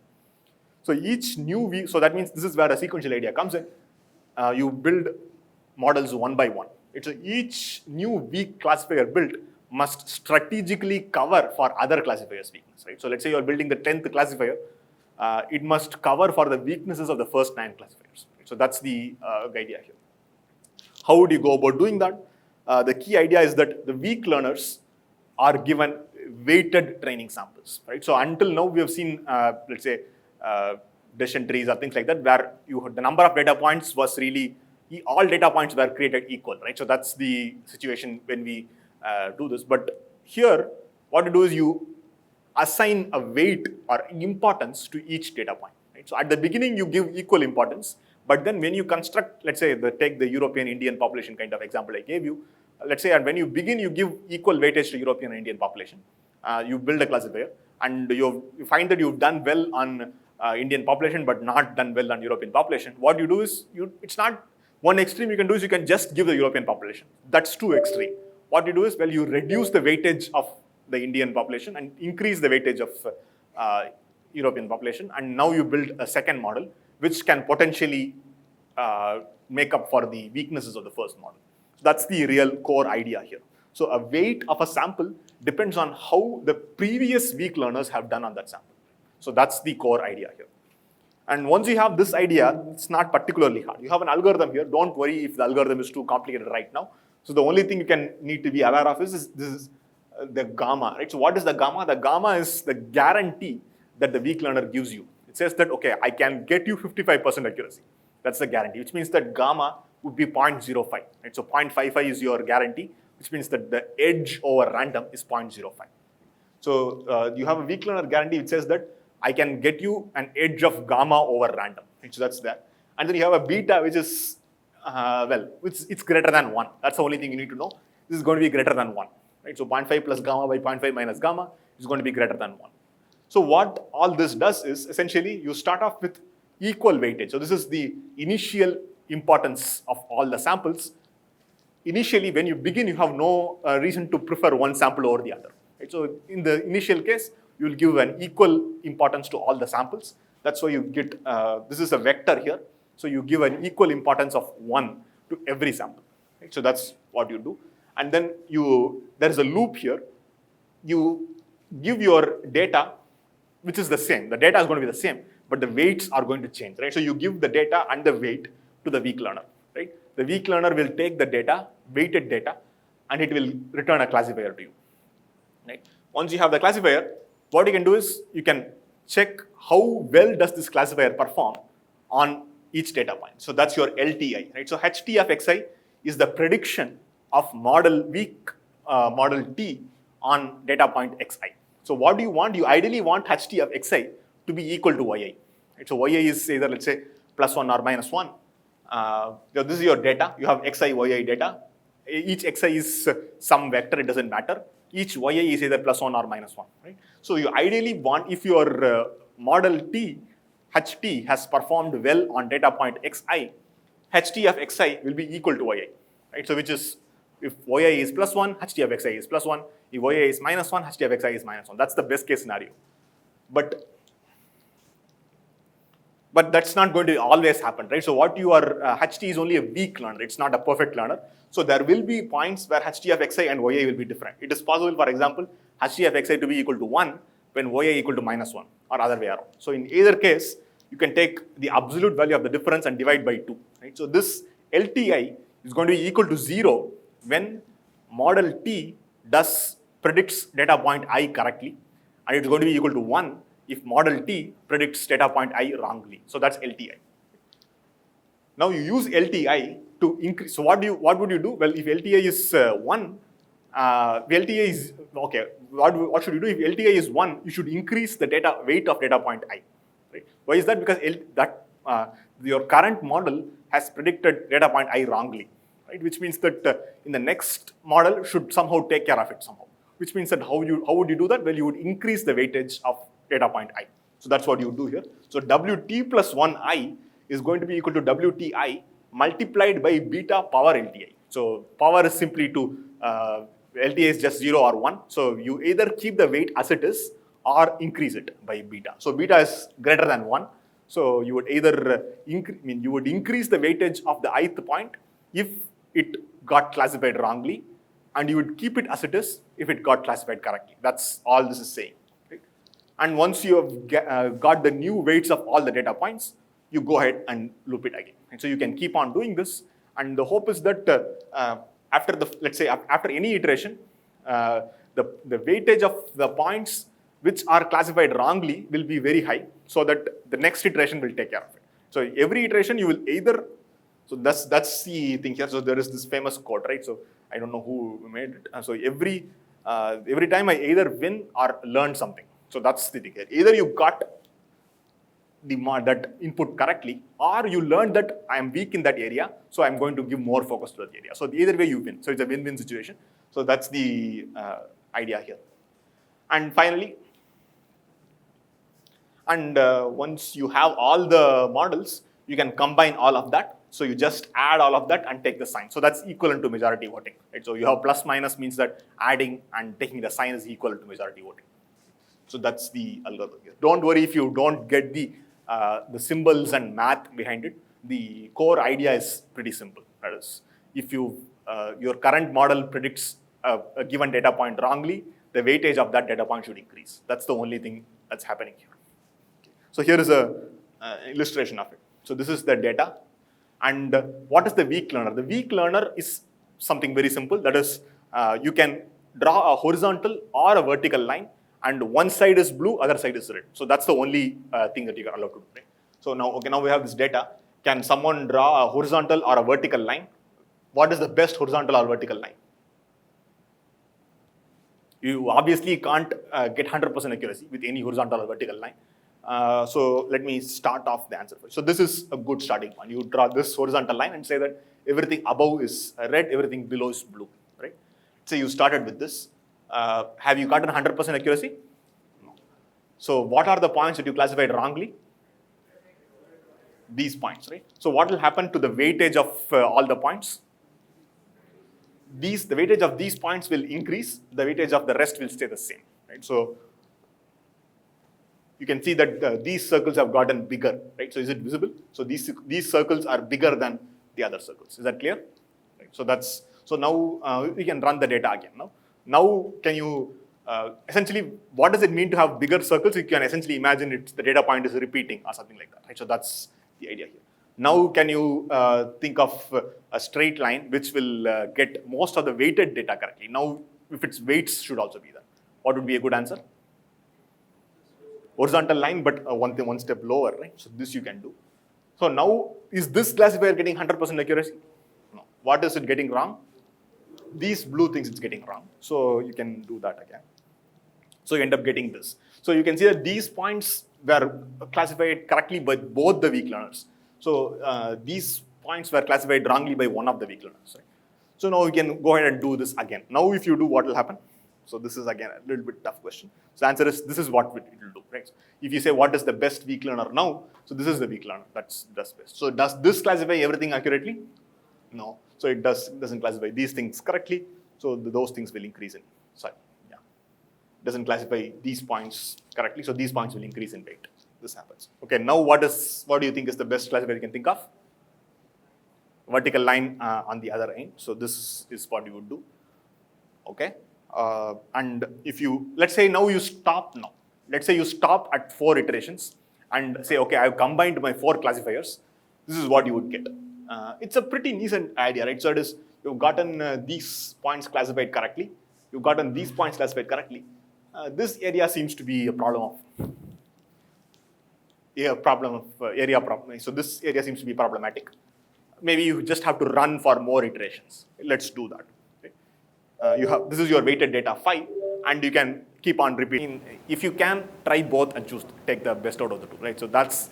So each new week, so that means this is where a sequential idea comes in. You build models one by one. So each new weak classifier built must strategically cover for other classifiers' weakness, right? So let's say you're building the 10th classifier, it must cover for the weaknesses of the first 9 classifiers. Right? So that's the idea here. How would you go about doing that? The key idea is that the weak learners are given weighted training samples, right? So until now we have seen, let's say, decision trees or things like that, where the number of data points was really, all data points were created equal, right? So that's the situation when we do this. But here, what you do is you assign a weight or importance to each data point, right? So at the beginning, you give equal importance, but then when you construct, let's say, take the European Indian population kind of example I gave you, let's say, and when you begin, you give equal weightage to European and Indian population. You build a classifier, and you find that you've done well on Indian population, but not done well on European population. What you do is, it's not one extreme you can do is you can just give the European population. That's too extreme. What you do is, well, you reduce the weightage of the Indian population and increase the weightage of European population, and now you build a second model which can potentially make up for the weaknesses of the first model. So that's the real core idea here. So a weight of a sample depends on how the previous weak learners have done on that sample. So that's the core idea here. And once you have this idea, it's not particularly hard. You have an algorithm here. Don't worry if the algorithm is too complicated right now. So the only thing you need to be aware of is this is the gamma, right? So what is the gamma? The gamma is the guarantee that the weak learner gives you. It says that, okay, I can get you 55% accuracy. That's the guarantee, which means that gamma would be 0.05, right? So 0.55 is your guarantee, which means that the edge over random is 0.05. So you have a weak learner guarantee which says that I can get you an edge of gamma over random, right? So that's that. And then you have a beta which is, it's greater than 1. That's the only thing you need to know. This is going to be greater than 1, right? So 0.5 plus gamma by 0.5 minus gamma is going to be greater than 1. So what all this does is, essentially, you start off with equal weightage. So this is the initial importance of all the samples. Initially, when you begin, you have no reason to prefer one sample over the other, right? So in the initial case, you will give an equal importance to all the samples. That's why you get, this is a vector here. So you give an equal importance of 1 to every sample, right? So that's what you do. And then there is a loop here. You give your data, which is the same. The data is going to be the same, but the weights are going to change, right? So you give the data and the weight to the weak learner, right? The weak learner will take the data, weighted data, and it will return a classifier to you, right? Once you have the classifier, what you can do is you can check how well does this classifier perform on each data point. So that's your LTI, right? So HT of xi is the prediction of model T on data point xi. So what do you want? You ideally want HT of xi to be equal to yi. Right? So yi is either, let's say, +1 or -1. This is your data. You have xi, yi data. Each xi is some vector. It doesn't matter. Each yi is either +1 or -1. Right? So you ideally want, if your model T, HT, has performed well on data point xi, HT of xi will be equal to yi. Right? So which is, if yi is +1, HT of xi is +1. If yi is -1, HT of xi is -1. That's the best case scenario. But that's not going to always happen, right? So what you are, HT is only a weak learner. It's not a perfect learner. So there will be points where HT of xi and yi will be different. It is possible, for example, HT of xi to be equal to 1 when yi equal to -1, or other way around. So in either case, you can take the absolute value of the difference and divide by 2, right? So this LTI is going to be equal to 0 when model T predicts data point I correctly, and it's going to be equal to 1 if model T predicts data point I wrongly. So that's LTI. Now you use LTI to increase. So what would you do? Well, if LTI is 1, LTI is, okay, what should you do? If LTI is 1, you should increase the weight of data point I. Right? Why is that? Because your current model has predicted data point I wrongly, right? Which means that in the next model should somehow take care of it somehow. Which means that how would you do that? Well, you would increase the weightage of data point I. So that's what you do here. So WT plus 1I is going to be equal to WTI multiplied by beta power LTI. So power is simply to LTA is just 0 or 1. So you either keep the weight as it is or increase it by beta. So beta is greater than 1. So you would either you would increase the weightage of the ith point if it got classified wrongly, and you would keep it as it is if it got classified correctly. That's all this is saying. Right? And once you have got the new weights of all the data points, you go ahead and loop it again. And so you can keep on doing this, and the hope is that after let's say after any iteration, the weightage of the points which are classified wrongly will be very high, so that the next iteration will take care of it. So every iteration you will either, so that's the thing here. So there is this famous quote, right? So I don't know who made it. So every time I either win or learn something. So that's the thing here. Either you got that input correctly, or you learned that I am weak in that area, so I'm going to give more focus to that area. So either way you win. So it's a win-win situation. So that's the idea here. And finally, once you have all the models, you can combine all of that. So you just add all of that and take the sign. So that's equivalent to majority voting. Right? So you have plus minus means that adding and taking the sign is equal to majority voting. So that's the algorithm here. Don't worry if you don't get the symbols and math behind it. The core idea is pretty simple. That is, if you your current model predicts a given data point wrongly, the weightage of that data point should increase. That's the only thing that's happening here. Okay. So here is a illustration of it. So this is the data. And what is the weak learner? The weak learner is something very simple. That is, you can draw a horizontal or a vertical line, and one side is blue, other side is red. So that's the only thing that you are allowed to do. Right? So now, okay, now we have this data. Can someone draw a horizontal or a vertical line? What is the best horizontal or vertical line? You obviously can't get 100% accuracy with any horizontal or vertical line. So let me start off the answer first. So this is a good starting point. You draw this horizontal line and say that everything above is red, everything below is blue, right? So you started with this. Have you gotten 100% accuracy? No. So what are the points that you classified wrongly? These points, right? So what will happen to the weightage of all the points? The weightage of these points will increase. The weightage of the rest will stay the same, right? So you can see that these circles have gotten bigger, right? So is it visible? So these circles are bigger than the other circles. Is that clear? Right. So now we can run the data again. Now can you essentially, what does it mean to have bigger circles? You can essentially imagine the data point is repeating or something like that, right? So that's the idea here. Now can you think of a straight line which will get most of the weighted data correctly? Now if its weights should also be there, what would be a good answer? Horizontal line, but one step lower, right? So this you can do. So now, is this classifier getting 100% accuracy? No. What is it getting wrong? These blue things it's getting wrong. So you can do that again. So you end up getting this. So you can see that these points were classified correctly by both the weak learners. So these points were classified wrongly by one of the weak learners. Right? So now you can go ahead and do this again. Now if you do, what will happen? So this is again a little bit tough question. So the answer is, this is what it will do, right? So if you say what is the best weak learner now, so this is the weak learner, that's best. So does this classify everything accurately? No. So it doesn't classify these things correctly. So those things will increase in size. Yeah. Doesn't classify these points correctly. So these points will increase in weight. This happens. Okay. Now what do you think is the best classifier you can think of? Vertical line on the other end. So this is what you would do. Okay. And if you, let's say now you stop now. Let's say you stop at 4 iterations and say, okay, I've combined my 4 classifiers. This is what you would get. It's a pretty decent idea, right? So it is, you've gotten these points classified correctly. You've gotten these points classified correctly. This area seems to be a problem of, area problem. So this area seems to be problematic. Maybe you just have to run for more iterations. Let's do that. This is your weighted data 5, and you can keep on repeating. If you can, try both and take the best out of the two, right? So that's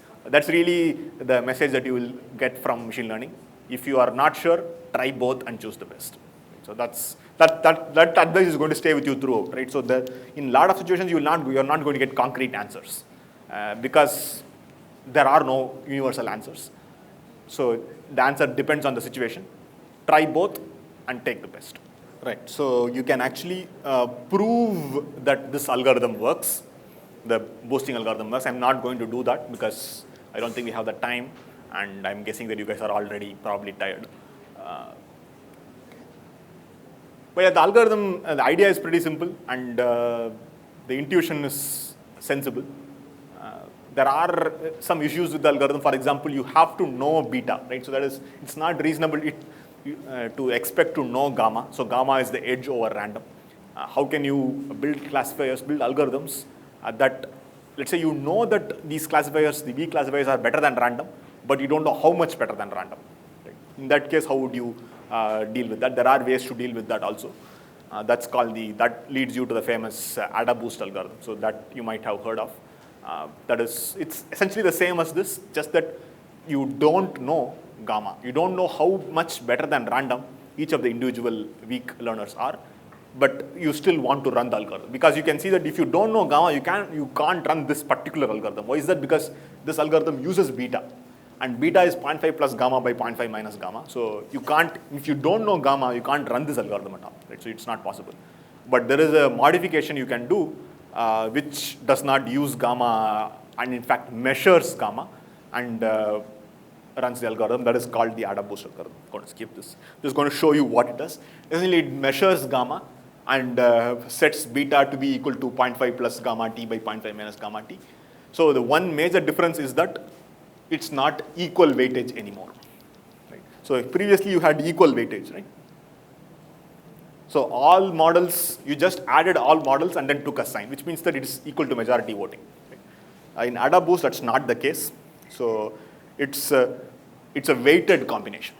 really the message that you will get from machine learning. If you are not sure, try both and choose the best. So that advice is going to stay with you throughout, right? So in a lot of situations, you're not going to get concrete answers because there are no universal answers. So the answer depends on the situation. Try both and take the best. Right. So you can actually prove that this algorithm works, the boosting algorithm works. I'm not going to do that because I don't think we have the time, and I'm guessing that you guys are already probably tired. But yeah, the algorithm, the idea is pretty simple, and the intuition is sensible. There are some issues with the algorithm. For example, you have to know beta, right? So that is, it's not reasonable to expect to know gamma. So gamma is the edge over random. How can you build classifiers, build algorithms that, let's say you know that these classifiers, the weak classifiers are better than random, but you don't know how much better than random. Right? In that case, how would you deal with that? There are ways to deal with that also. That leads you to the famous AdaBoost algorithm. So that you might have heard of. It's essentially the same as this, just that you don't know gamma. You don't know how much better than random each of the individual weak learners are, but you still want to run the algorithm. Because you can see that if you don't know gamma, you can't run this particular algorithm. Why is that? Because this algorithm uses beta. And beta is 0.5 plus gamma by 0.5 minus gamma. So you can't, if you don't know gamma, you can't run this algorithm at all. Right? So it's not possible. But there is a modification you can do which does not use gamma and in fact measures gamma and runs the algorithm. That is called the AdaBoost algorithm. I'm going to skip this. I'm just going to show you what it does. Essentially, it measures gamma and sets beta to be equal to 0.5 plus gamma t by 0.5 minus gamma t. So the one major difference is that it's not equal weightage anymore. Right? So previously you had equal weightage, right? So all models, you just added all models and then took a sign, which means that it is equal to majority voting. Right? In AdaBoost, that's not the case. So it's a weighted combination.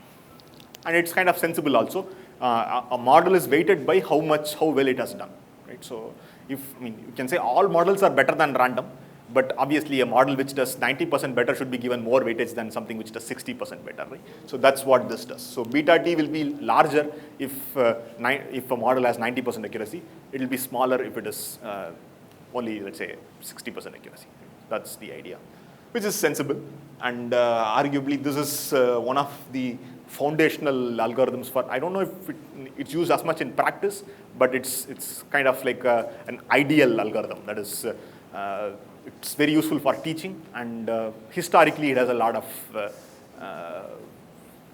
And it's kind of sensible also. A model is weighted by how well it has done. Right? So you can say all models are better than random, but obviously a model which does 90% better should be given more weightage than something which does 60% better, right? So that's what this does. So beta t will be larger if a model has 90% accuracy. It will be smaller if it is only, let's say, 60% accuracy. That's the idea, which is sensible. And arguably this is one of the foundational algorithms for, I don't know if it's used as much in practice, but it's kind of like an ideal algorithm. That is, it's very useful for teaching, and historically it has a lot of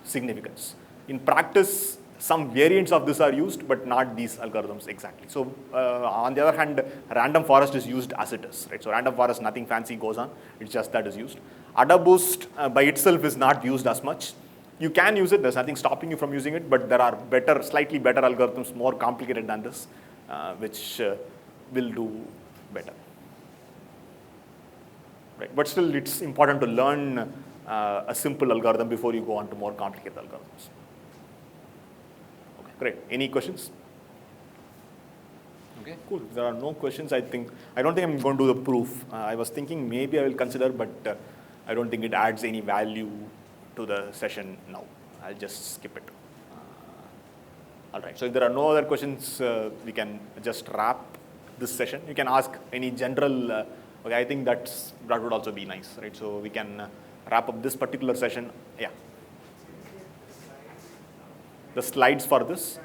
significance. In practice, some variants of this are used, but not these algorithms exactly. So on the other hand, random forest is used as it is, right? So random forest, nothing fancy goes on, it's just that is used. AdaBoost by itself is not used as much. You can use it, there's nothing stopping you from using it, but there are slightly better algorithms, more complicated than this, which will do better. Right. But still, it's important to learn a simple algorithm before you go on to more complicated algorithms. Okay, great. Any questions? Okay, cool. If there are no questions, I don't think I'm going to do the proof. I was thinking maybe I will consider, but I don't think it adds any value to the session now. I'll just skip it. All right. So if there are no other questions, we can just wrap this session. You can ask any general. Okay, I think that would also be nice, right? So we can wrap up this particular session. Yeah. The slides for this,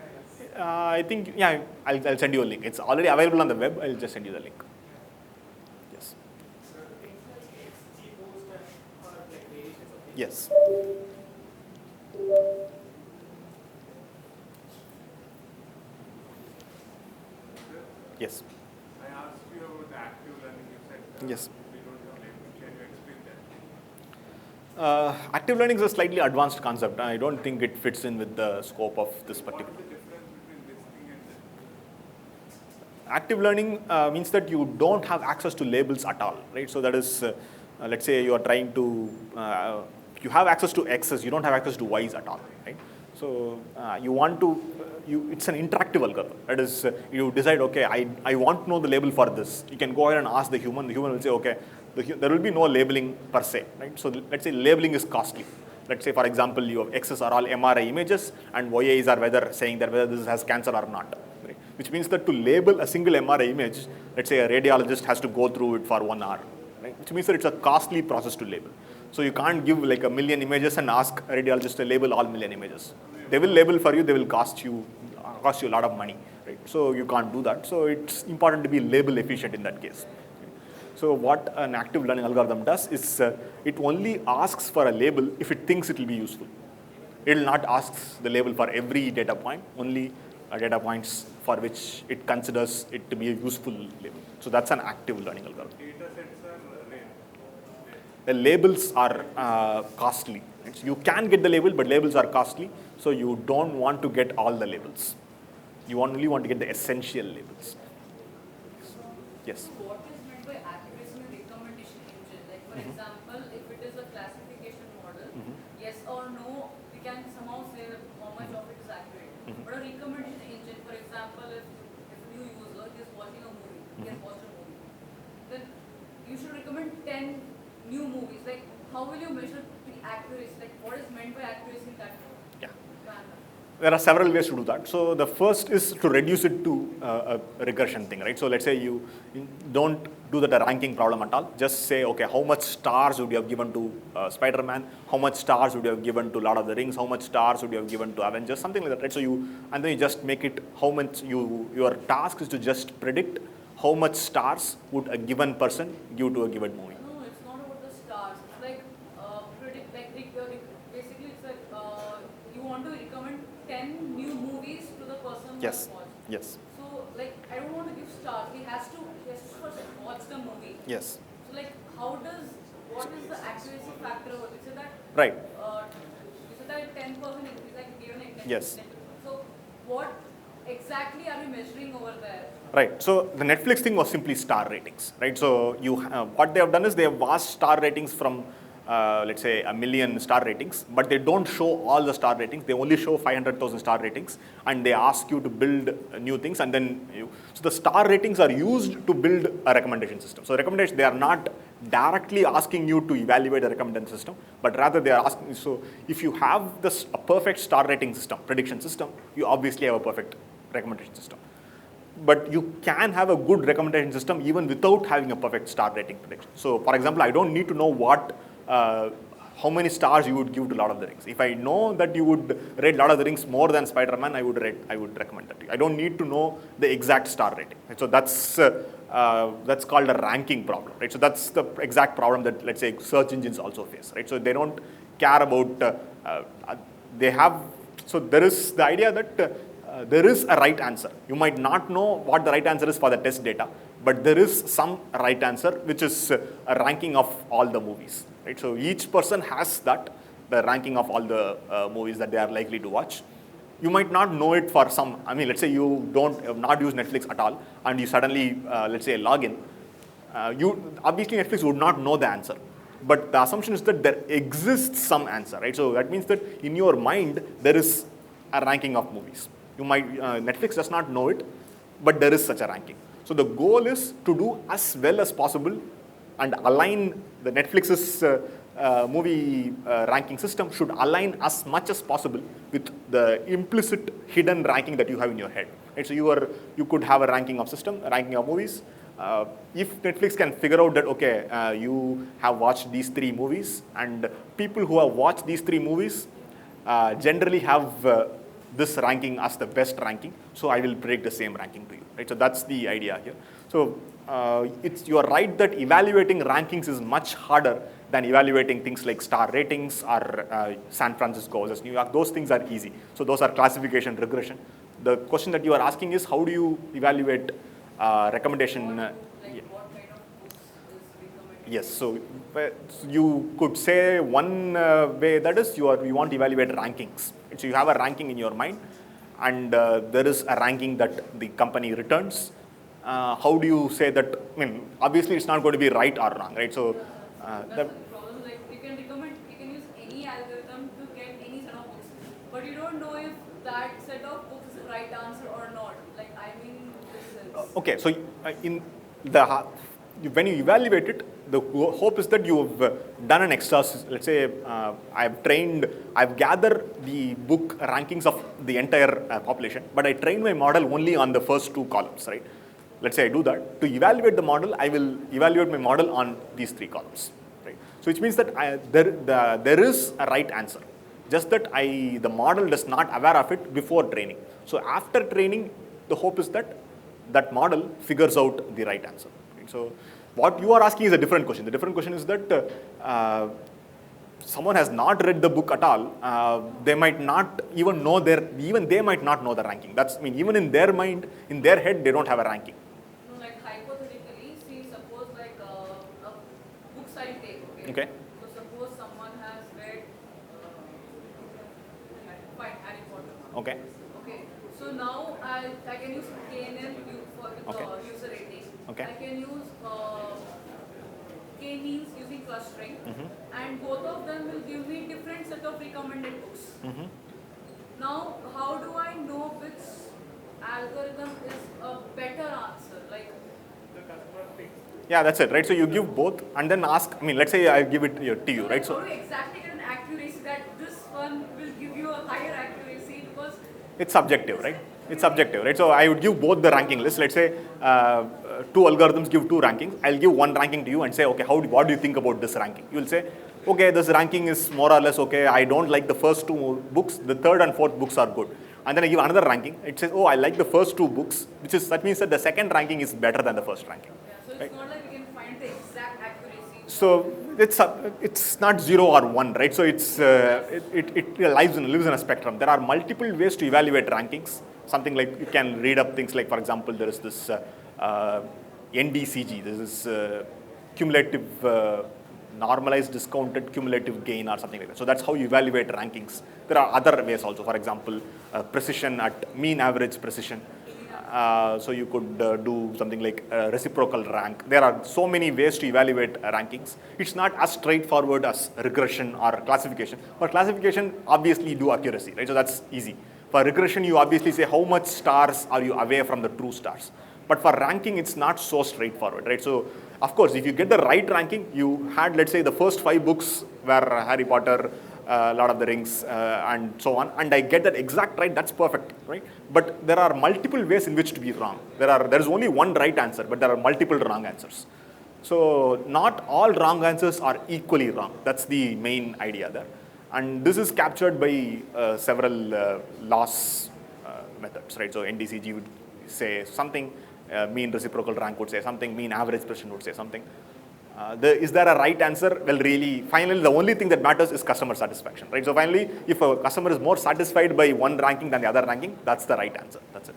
I think, yeah, I'll send you a link. It's already available on the web. I'll just send you the link. Yes. Yes. Yes. I asked you about the active learning. You said Yes. we don't have language. Can you explain that? Active learning is a slightly advanced concept. I don't think it fits in with the scope of this particular. What is the difference between listening and that? Active learning means that you don't have access to labels at all, right? So that is, let's say you are trying to, you have access to X's, you don't have access to Y's at all, right? So you want to, it's an interactive algorithm. That is, you decide, okay, I want to know the label for this. You can go ahead and ask the human will say, okay, there will be no labeling per se, right? So let's say labeling is costly. Let's say, for example, your X's are all MRI images and YAs are saying whether this has cancer or not, right? Which means that to label a single MRI image, let's say a radiologist has to go through it for 1 hour, right? Which means that it's a costly process to label. So you can't give like 1 million images and ask a radiologist to label all 1 million images. They will label for you, they will cost you cost you a lot of money, right? So you can't do that. So it's important to be label efficient in that case. So what an active learning algorithm does is it only asks for a label if it thinks it will be useful. It will not ask the label for every data point, only data points for which it considers it to be a useful label. So that's an active learning algorithm. Data sets are rare. The labels are costly. Right? So you can get the label, but labels are costly. So you don't want to get all the labels. You only want to get the essential labels. Yes. So what is meant by accuracy in a recommendation engine? Like for example, if it is a classification model, yes or no, we can somehow say that how much of it is accurate. But a recommendation engine, for example, if a new user is watching a movie, he has watched a movie, then you should recommend 10 new movies. Like how will you measure the accuracy? Like what is meant by accuracy in that? Yeah. manner? There are several ways to do that. So the first is to reduce it to a regression thing, right? So let's say you don't do that a ranking problem at all. Just say, okay, how much stars would you have given to Spider-Man? How much stars would you have given to Lord of the Rings? How much stars would you have given to Avengers? Something like that, right? So and then you just make it how much your task is to just predict how much stars would a given person give to a given movie. No, it's not about the stars. It's like basically it's like you want to recommend 10 new movies to the person who Yes. has watched. Yes. So like I don't want to give stars. He has to first watch the movie. Yes. So like what is the accuracy factor over it? So that Right. you said that 10% is like given an Yes. So what exactly are we measuring over there? Right. So the Netflix thing was simply star ratings, right? So what they have done is they have asked star ratings from let's say 1 million star ratings, but they don't show all the star ratings. They only show 500,000 star ratings, and they ask you to build new things, and then so the star ratings are used to build a recommendation system. So recommendation, they are not directly asking you to evaluate the recommendation system, but rather they are asking. So if you have a perfect star rating system, prediction system, you obviously have a perfect recommendation system. But you can have a good recommendation system even without having a perfect star rating prediction. So for example, I don't need to know how many stars you would give to Lord of the Rings. If I know that you would rate Lord of the Rings more than Spider-Man, I would recommend that to you. I don't need to know the exact star rating. So that's called a ranking problem, right? So that's the exact problem that, let's say, search engines also face, right? So they don't care about, so there is the idea that there is a right answer. You might not know what the right answer is for the test data, but there is some right answer, which is a ranking of all the movies, right? So each person has the ranking of all the movies that they are likely to watch. You might not know it for some, let's say you have not used Netflix at all, and you suddenly, let's say, log in. Obviously Netflix would not know the answer, but the assumption is that there exists some answer, right? So that means that in your mind, there is a ranking of movies. Netflix does not know it, but there is such a ranking. So the goal is to do as well as possible and align the Netflix's movie ranking system should align as much as possible with the implicit hidden ranking that you have in your head. Right? So you could have a ranking of movies. If Netflix can figure out that, okay, you have watched these 3 movies, and people who have watched these 3 movies generally have this ranking as the best ranking, so I will predict the same ranking to you. Right? So that's the idea here. So you are right that evaluating rankings is much harder than evaluating things like star ratings or San Francisco versus New York. Those things are easy. So those are classification, regression. The question that you are asking is, how do you evaluate recommendation? What kind of books is recommended? Yes, so you could say one way that is you want to evaluate rankings. So you have a ranking in your mind, and there is a ranking that the company returns. How do you say that? Obviously it's not going to be right or wrong, right? So That's the problem. Like you can use any algorithm to get any set of books, but you don't know if that set of books is the right answer or not. Like this is. Okay, so when you evaluate it, the hope is that you have done an exercise. Let's say I've gathered the book rankings of the entire population, but I trained my model only on the first 2 columns, right? Let's say I do that. To evaluate the model, I will evaluate my model on these 3 columns, right? So which means that there is a right answer. Just that the model is not aware of it before training. So after training, the hope is that that model figures out the right answer. Right? So what you are asking is a different question. The different question is that someone has not read the book at all, they might not even know they might not know the ranking. That's, I mean, even in their mind, in their head, they don't have a ranking. No, like hypothetically, see, suppose like a books I take, okay? Okay. So suppose someone has read, fine, Harry Potter. Okay. Okay. So now I can use KNN for Okay. user rating. Okay. I can use K-means using clustering, and both of them will give me different set of recommended books. Now, how do I know which algorithm is a better answer? Like, Yeah, that's it, right? So you give both and then ask, I mean, let's say I give it to you, right? how So do you exactly get an accuracy that this one will give you a higher accuracy? Because it's subjective, right? It's subjective, right? So I would give both the ranking list. Let's say two algorithms give two rankings. I'll give one ranking to you and say, okay, what do you think about this ranking? You'll say, okay, this ranking is more or less okay. I don't like the first two books. The third and fourth books are good. And then I give another ranking. It says, oh, I like the first two books, that means that the second ranking is better than the first ranking. so it's not like we can find the exact accuracy. So it's not 0 or 1, right? So it lives in a spectrum. There are multiple ways to evaluate rankings. Something like you can read up things like, for example, there is this NDCG. This is cumulative normalized discounted cumulative gain or something like that. So that's how you evaluate rankings. There are other ways also. For example, precision at mean average precision. So you could do something like reciprocal rank. There are so many ways to evaluate rankings. It's not as straightforward as regression or classification. For classification, obviously you do accuracy, right? So that's easy. For regression, you obviously say how much stars are you away from the true stars. But for ranking, it's not so straightforward, right? So of course, if you get the right ranking, you had, let's say, the first 5 books were Harry Potter, Lord of the Rings, and so on, and I get that exact right, that's perfect, right? But there are multiple ways in which to be wrong. There is only one right answer, but there are multiple wrong answers. So not all wrong answers are equally wrong. That's the main idea there. And this is captured by several loss methods, right? So NDCG would say something, mean reciprocal rank would say something, mean average precision would say something. Is there a right answer? Well, really, finally, the only thing that matters is customer satisfaction, right? So finally, if a customer is more satisfied by one ranking than the other ranking, that's the right answer. That's it.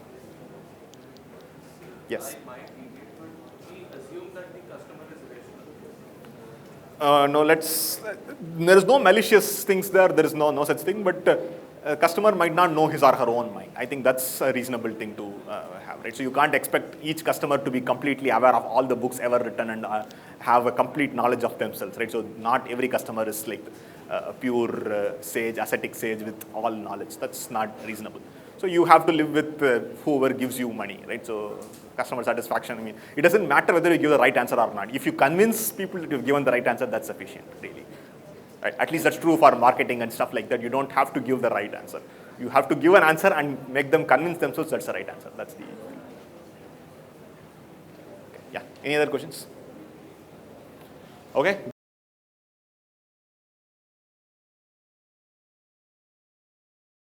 Yes. My engagement, we assume that the customer is rational. No, there is no malicious things there. There is no such thing, but a customer might not know his or her own mind. I think that's a reasonable thing to have, right? So you can't expect each customer to be completely aware of all the books ever written and have a complete knowledge of themselves, right? So not every customer is like a pure sage, ascetic sage with all knowledge. That's not reasonable. So you have to live with whoever gives you money, right? So customer satisfaction, I mean, it doesn't matter whether you give the right answer or not. If you convince people that you've given the right answer, that's sufficient, really. Right? At least that's true for marketing and stuff like that. You don't have to give the right answer. You have to give an answer and make them convince themselves that's the right answer. That's the... Okay. Yeah. Any other questions? Okay.